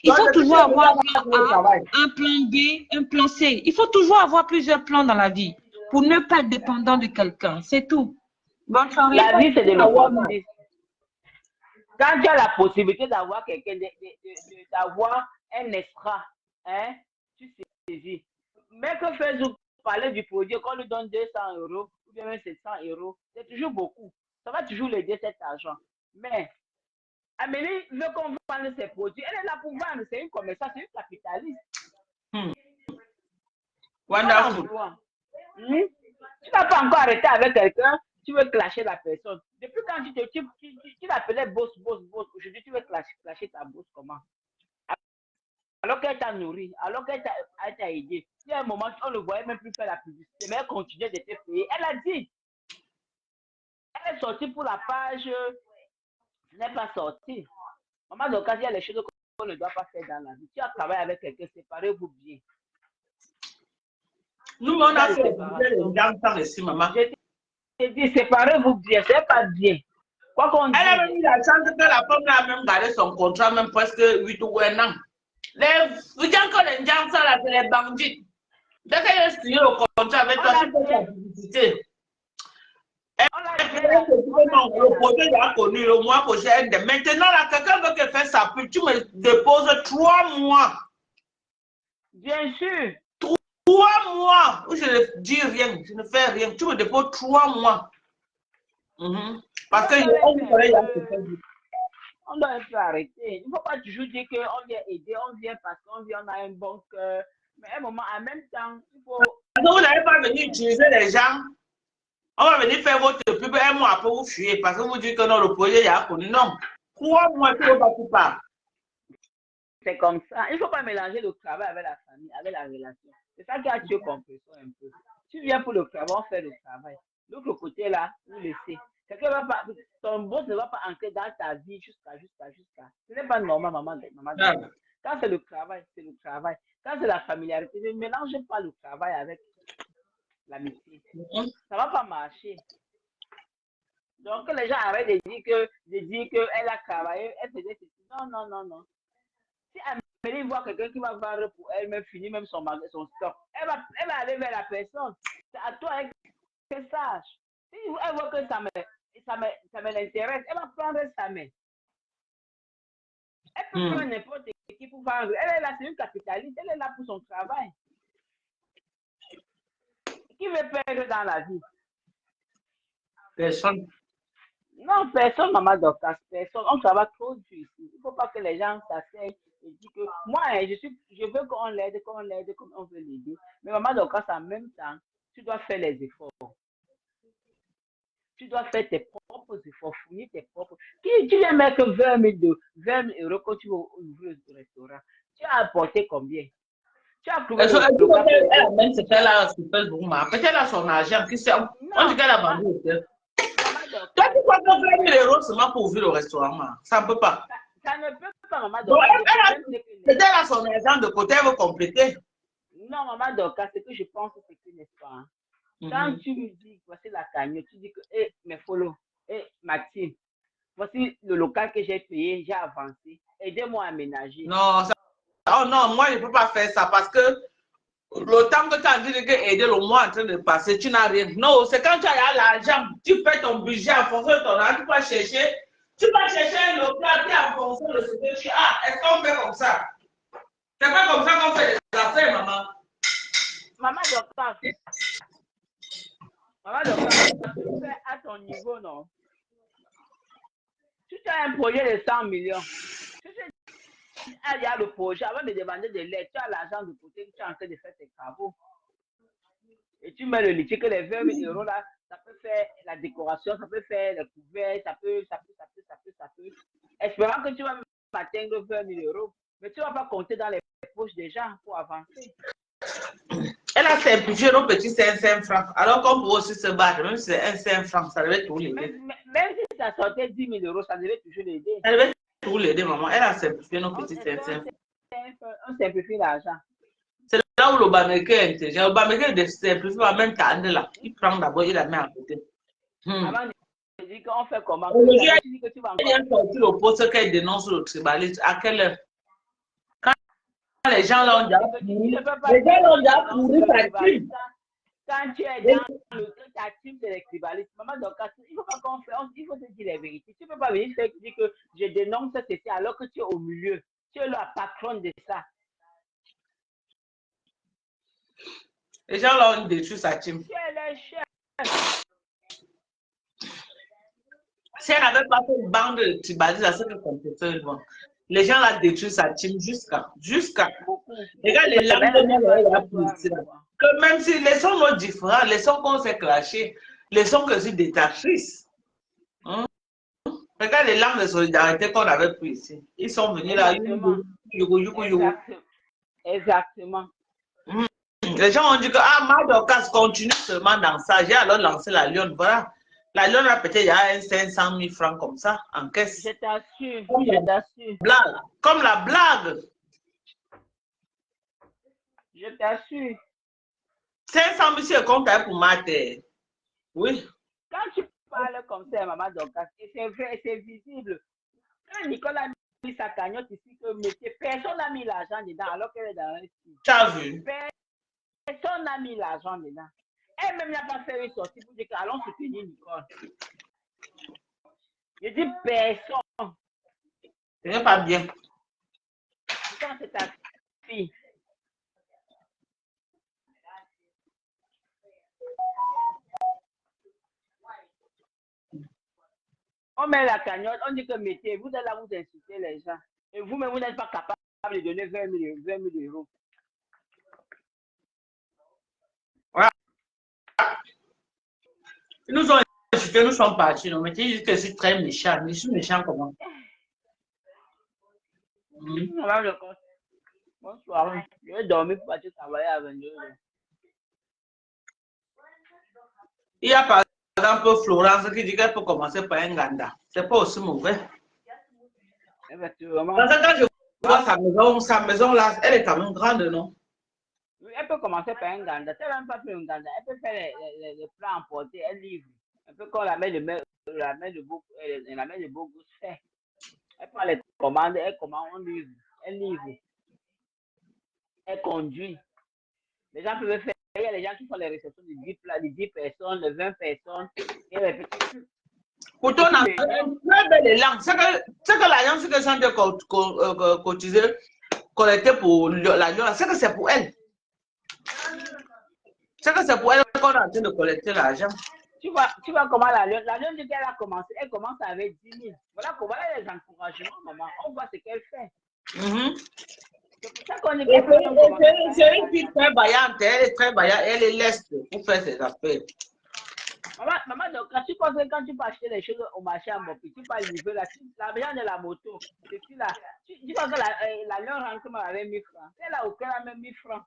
Il faut toujours avoir un plan A, un plan B, un plan C. Il faut toujours avoir plusieurs plans dans la vie pour ne pas être dépendant de quelqu'un. C'est tout. Bonne soirée. La vie, c'est de l'opportunisme. Quand tu as la possibilité d'avoir quelqu'un, d'avoir un extra, hein, tu saisis. Mais que Facebook parlait du produit, qu'on lui donne 200 € ou bien même 700 €, c'est toujours beaucoup. Ça va toujours l'aider cet argent. Mais Amélie veut qu'on vende ses produits. Elle est là pour vendre. C'est une commerçante, c'est une capitaliste. Wonderful. Tu n'as pas encore arrêté avec quelqu'un. Tu veux clasher la personne. Depuis quand tu l'appelais boss, aujourd'hui tu veux clasher ta boss comment? Alors qu'elle t'a nourri, alors qu'elle t'a aidé. Il y a un moment, on ne voyait même plus faire la publicité, mais elle continuait de te payer. Elle a dit. Elle est sortie pour la page. Elle n'est pas sortie. Maman, donc, il y a les choses qu'on ne doit pas faire dans la vie. Tu as travaillé avec quelqu'un, séparez-vous bien. Nous, on a fait les gens ici, maman. Je te dis, séparez-vous bien, c'est pas bien. Quoi qu'on dise. Elle a même eu la chance que la femme a même gardé son contrat, même presque 8 ou 1 an. Les gens que les gens sont là, c'est les bandits. Dès qu'elle a signé le contrat avec toi, tu fais la publicité. Le projet a connu le mois prochain. Maintenant, là, quelqu'un veut que faire sa pub, tu me déposes 3 mois. Bien sûr. 3 mois où je ne dis rien, je ne fais rien. Tu me déposes 3 mois. Parce que on doit un peu arrêter. Il ne faut pas toujours dire qu'on vient aider, on vient parce qu'on vient, on a un bon cœur. Mais à un moment, en même temps, il faut. Vous n'allez pas venir utiliser les gens. On va venir faire votre pub 1 mois après vous fuir parce que vous dites que non, le projet a connu. Non. 3 mois, tu ne vas pas. C'est comme ça. Il ne faut pas mélanger le travail avec la famille, avec la relation. C'est ça qui a tué compression un peu. Tu viens pour le travail, on fait le travail. L'autre côté là, vous laissez. Quelqu'un va pas, ton boss ne va pas entrer dans ta vie jusqu'à. Ce n'est pas normal, maman. Quand c'est le travail, c'est le travail. Quand c'est la familiarité, ne mélangez pas le travail avec l'amitié. Ça ne va pas marcher. Donc, les gens arrêtent de dire qu'elle a travaillé, elle faisait ceci. Non. Si Amélie voit quelqu'un qui va vendre pour elle, même finir même son stock, elle va aller vers la personne. C'est à toi qu'elle sache. Si elle voit que ça me l'intéresse, elle va prendre sa main. Elle peut prendre n'importe qui pour vendre. Elle est là, c'est une capitaliste, elle est là pour son travail. Qui veut perdre dans la vie? Personne. Non, personne, maman Dorcas, personne. On travaille trop dur ici. Il ne faut pas que les gens s'asseyent et disent que moi, je veux qu'on l'aide, comme on veut l'aider. Mais maman Dorcas, en même temps, tu dois faire les efforts. Tu dois faire tes propres efforts, fournir tes propres. Tu viens mettre 20 000 euros quand tu vas ouvrir le restaurant. Tu as apporté combien? Tu as trouvé peut-être elle a son argent. On dit qu'elle a vendu. Toi, tu crois que 20 000 euros seulement pour ouvrir le restaurant? Ça ne peut pas. Ça ne peut pas, maman Donc, Dorcas. peut-être elle a son argent de côté, elle veut compléter. Non, maman Dorcas, ce que je pense, c'est que, n'est-ce pas? Quand tu lui dis, voici la cagnotte, tu dis que, mes follow, Maxime, voici le local que j'ai payé, j'ai avancé, aidez-moi à aménager. Non, non, moi, je ne peux pas faire ça parce que le temps que tu as dit d'aider le mois en train de passer, tu n'as rien. Non, c'est quand tu as l'argent, tu fais ton budget en fonction de ton argent, tu vas chercher un local qui est en fonction de ce que tu as. Est-ce qu'on fait comme ça? C'est pas comme ça qu'on fait les affaires, maman. Maman Dorcas, tu fais à ton niveau, non? Tu as un projet de 100 millions. Il y a le projet, avant de demander de l'aide, tu as l'argent de côté, tu es en train de faire tes travaux. Et tu mets le litige que les 20 000 euros là, ça peut faire la décoration, ça peut faire les couverts, ça peut. Espérant que tu vas atteindre 20 000 euros, mais tu ne vas pas compter dans les poches des gens pour avancer. Elle a simplifié nos petits 5 francs. Alors qu'on peut aussi se battre, même si c'est un 5 francs, ça devait tout l'aider. Même si ça sortait 10 000 euros, ça devait toujours l'aider. Ça devait tout l'aider, maman. Elle a simplifié nos petits 5 francs. On simplifie l'argent. C'est là où le Bamèque est intelligent. Le Bamèque ne simplifie pas même ta là. Il prend d'abord, il la met à côté. Avant de dire qu'on fait comment? Aujourd'hui, elle a sorti le poste qu'elle dénonce le tribalisme. À quelle heure? Les gens l'ont déjà pourri. Les gens l'ont déjà pourri sa team. Quand tu es dans ta team de tribalistes, maman, donc, il ne faut pas qu'on fasse, il faut te dire la vérité. Tu ne peux pas venir dire que je dénonce ceci alors que tu es au milieu. Tu es la patronne de ça. Les gens l'ont détruit sa team. Tu es le chef. Si elle n'avait pas fait une bande de tribalistes, à ce que comprend. Les gens l'ont détruit sa team jusqu'à. Regarde les lames de que même si les sons sont différents, les sons qu'on s'est clashés, les sons que je suis détachtrice. Regarde les lames de solidarité qu'on avait pris ici. Ils sont venus là. Exactement. Les gens ont dit que Maman Dorcas continue seulement dans ça. J'ai alors lancé la Lyon. Voilà. La Lyon a peut-être il y a un 500 000 francs comme ça en caisse. Je t'assure. Blague. Comme la blague. Je t'assure. 500 000 c'est compte pour ma terre. Oui. Quand tu parle comme ça, maman Dorcas. Et c'est vrai, c'est visible. Quand Nicole a mis sa cagnotte ici, que mettez, personne n'a mis l'argent dedans alors qu'elle est dans un site. Tu as vu? Personne n'a mis l'argent dedans. Elle-même n'a pas fait une sortie pour dire qu'allons soutenir Nicole. Je dis personne. Ce n'est pas bien. Quand c'est ta fille. On met la cagnotte, on dit que mettez, vous êtes là, vous insultez les gens. Et vous-même, vous n'êtes pas capable de donner 20 000 euros. Voilà. Ils nous ont insultés, nous sommes partis. Non, mais tu dis que je suis très méchant. Mais je suis méchant comment? Bonsoir. Je vais dormir pour partir travailler à 22 heures. Il y a par exemple Florence qui dit qu'elle peut commencer par un ganda. C'est pas aussi mauvais. Effectivement. Parce que quand je vois sa maison là, elle est quand même grande, non? Oui, elle peut commencer par un ganda. Elle n'a même pas fait un ganda. Elle peut faire les plats emportés, elle livre. Un peu comme la mère de beau goût fait. Elle prend les commandes, elle commande, on livre. Elle livre. Elle conduit. Les gens peuvent faire. Il y a les gens qui font les réceptions de 10 plats, de 10 personnes, de 20 personnes. Et les petits. Pourtant, on a un très bel élan. C'est que l'agence que sont de cotiser, collecter pour la Lyon, c'est que c'est pour elle. C'est que c'est pour elle qu'on est en train de collecter l'argent. Tu vois comment la Lyon dit qu'elle a commencé, elle commence avec 10 000. Voilà les encouragements, maman. On voit ce qu'elle fait. C'est pour ça qu'on est c'est une fille très vaillante, elle est très vaillante, elle est leste pour faire ses affaires. Maman, donc, quand tu peux acheter les choses au marché à Mopi, tu peux livrer l'argent de la moto. Là, tu vois que la Lyon rentre avec 1000 francs. Elle a aucun même 1000 francs.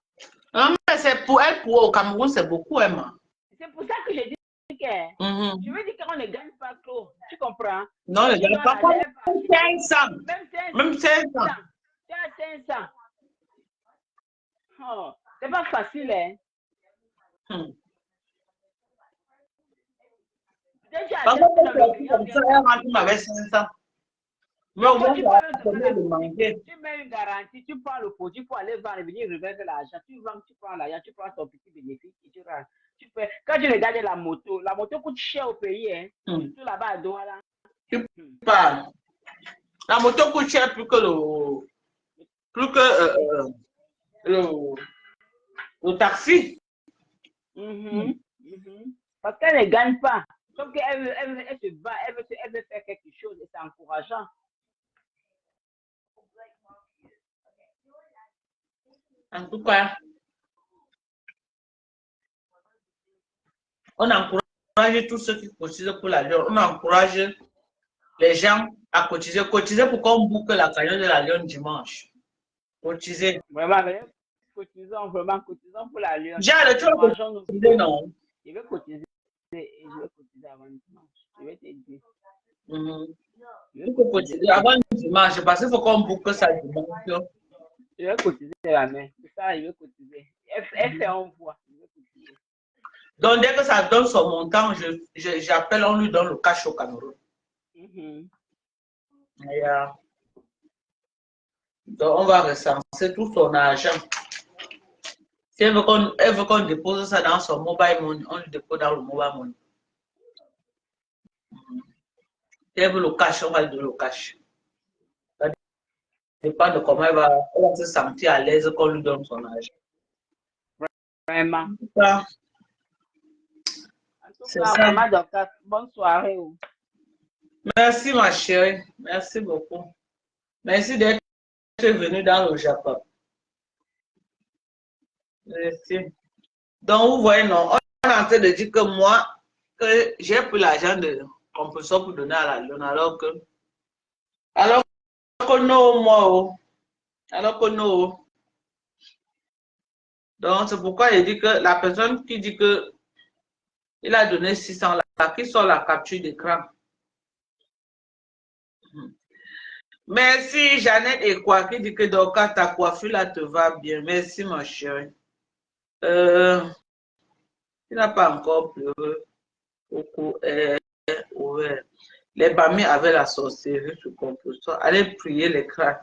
Non, mais c'est pour elle, au Cameroun, c'est beaucoup, Emma. C'est pour ça que je dis que je veux dire qu'on ne gagne pas trop. Tu comprends? Non, on ne gagne pas 500. Même 500. Tu as 500. Oh, c'est pas facile, hein? Par contre, elle rentre avec 500. Mais au moins, tu mets une garantie, tu prends le produit pour aller vendre et venir reverser l'argent. Tu vends, tu prends l'argent, tu prends ton petit bénéfice et tu rentres. Quand tu regardes la moto coûte cher au pays, hein? Surtout là-bas à Douala. Tu parles. La moto coûte cher plus que le taxi. Parce qu'elle ne gagne pas. Donc elle se bat, elle veut faire quelque chose et c'est encourageant. En tout cas, on encourage tous ceux qui cotisent pour la Lyon. On encourage les gens à cotiser. Cotiser pour qu'on boucle la cagnotte de la Lyon dimanche. Cotiser. Vraiment, cotisons pour la Lyon. J'ai le temps de non. Je vais cotiser et je vais cotiser avant le dimanche. Je vais te dire. Il faut cotiser avant le dimanche parce qu'il faut qu'on boucle ça dimanche. Je vais cotiser la main. C'est ça, je vais cotiser. Elle fait en voix. Donc, dès que ça donne son montant, j'appelle, on lui donne le cash au Cameroun. Donc, on va recenser tout son argent. Si elle veut qu'on dépose ça dans son mobile money, on le dépose dans le mobile money. Si elle veut le cash, on va lui donner le cash. Ça dépend de comment elle va se sentir à l'aise qu'on lui donne son argent. Vraiment. C'est ça. Maman Dorcas, bonne soirée. Merci ma chérie. Merci beaucoup. Merci d'être venue dans le Japon. Merci. Donc, vous voyez, non, on est en train de dire que moi, que j'ai pris l'argent de compulsion pour donner à la Lyon, alors que non, moi, alors que non. Donc, c'est pourquoi il dit que la personne qui dit que il a donné 600 là, qui sort la capture d'écran. Merci, Jeannette et quoi qui dit que donc ta coiffure là te va bien. Merci, ma chérie. Il n'a pas encore pleuré beaucoup. ouvert. Les Bami avaient la sorcellerie sous composition. Allez prier les crânes.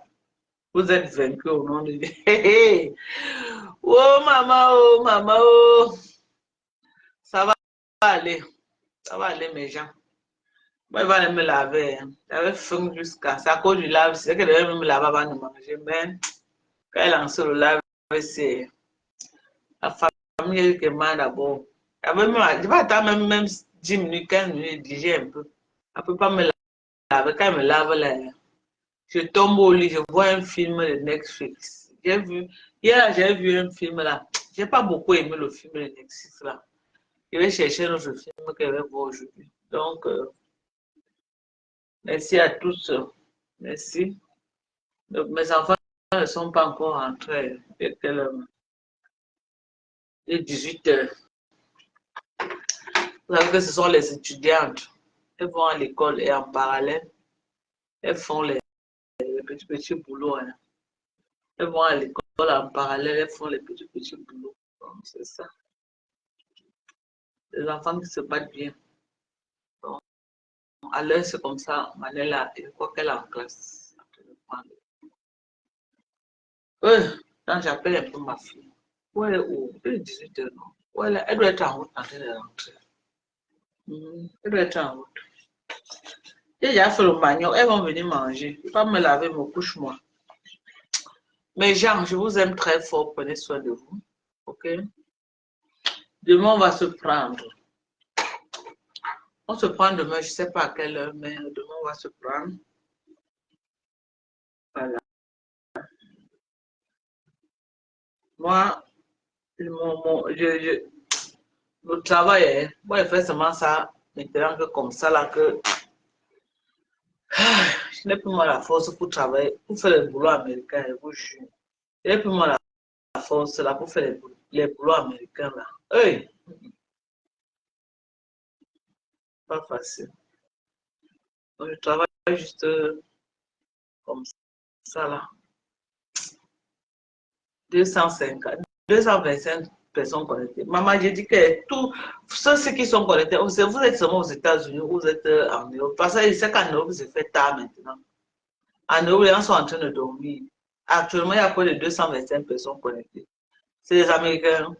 Vous êtes vaincus au nom de Dieu. Oh maman, oh maman, oh. Ça va aller. Ça va aller mes gens. Moi, il va aller me laver. J'avais faim jusqu'à... C'est à cause du lave. C'est qu'elle devait me laver avant de manger. Mais quand elle lance le lave, c'est la famille qui mange d'abord. Je vais attendre même 10 minutes, 15 minutes, digérer un peu. Elle ne peut pas me laver. Quand elle me lave, là, je tombe au lit, je vois un film de Netflix. Hier, j'ai vu un film là. Je n'ai pas beaucoup aimé le film de Netflix là. Je vais chercher notre film que je vais voir aujourd'hui. Donc, merci à tous. Merci. Donc, mes enfants ne sont pas encore rentrés. Il est 18 heures. Vous savez que ce sont les étudiantes. Elles vont à l'école et en parallèle, elles font les petits boulots. Hein. Elles vont à l'école en parallèle, elles font les petits boulots. C'est ça. Les enfants qui se battent bien. Donc, à l'heure, c'est comme ça. Manela, je crois qu'elle est en classe. Quand j'appelle un peu ma fille. Où elle est où? Elle est 18 heures, non? Où elle doit être en route en train de rentrer. Elle doit être en route. J'ai déjà fait le manioc. Elles vont venir manger. Je ne vais pas me laver, me couche-moi. Mes gens, je vous aime très fort. Prenez soin de vous. OK? Demain, on va se prendre. On se prend demain, je ne sais pas à quelle heure, mais demain, on va se prendre. Voilà. Moi, le travail, moi, je fais seulement ça, maintenant que comme ça, là, que je n'ai plus moi la force pour travailler, pour faire le boulot américain, je vous jure. Je n'ai plus moi la force là pour faire les boulots américains, là. Hey! Pas facile. Donc, je travaille juste comme ça, là. 225 personnes connectées. Maman, j'ai dit que tous ceux qui sont connectés, vous êtes seulement aux États-Unis, vous êtes en Europe. Parce que je sais qu'en Europe, c'est fait tard maintenant. En Europe, les gens sont en train de dormir. Actuellement, il y a près de 225 personnes connectées. C'est les Américains.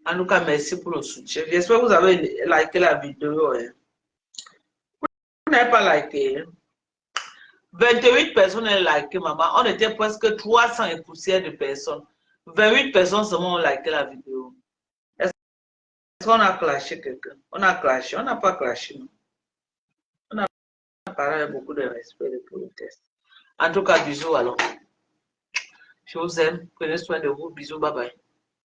En tout cas, merci pour le soutien. J'espère que vous avez liké la vidéo. Hein. Vous n'avez pas liké. 28 personnes ont liké, maman. On était presque 300 et poussières de personnes. 28 personnes seulement ont liké la vidéo. Est-ce qu'on a clashé quelqu'un? On a clashé. On n'a pas clashé. Non? On a parlé avec beaucoup de respect de politesse. En tout cas, bisous alors. Je vous aime. Prenez soin de vous. Bisous. Bye bye.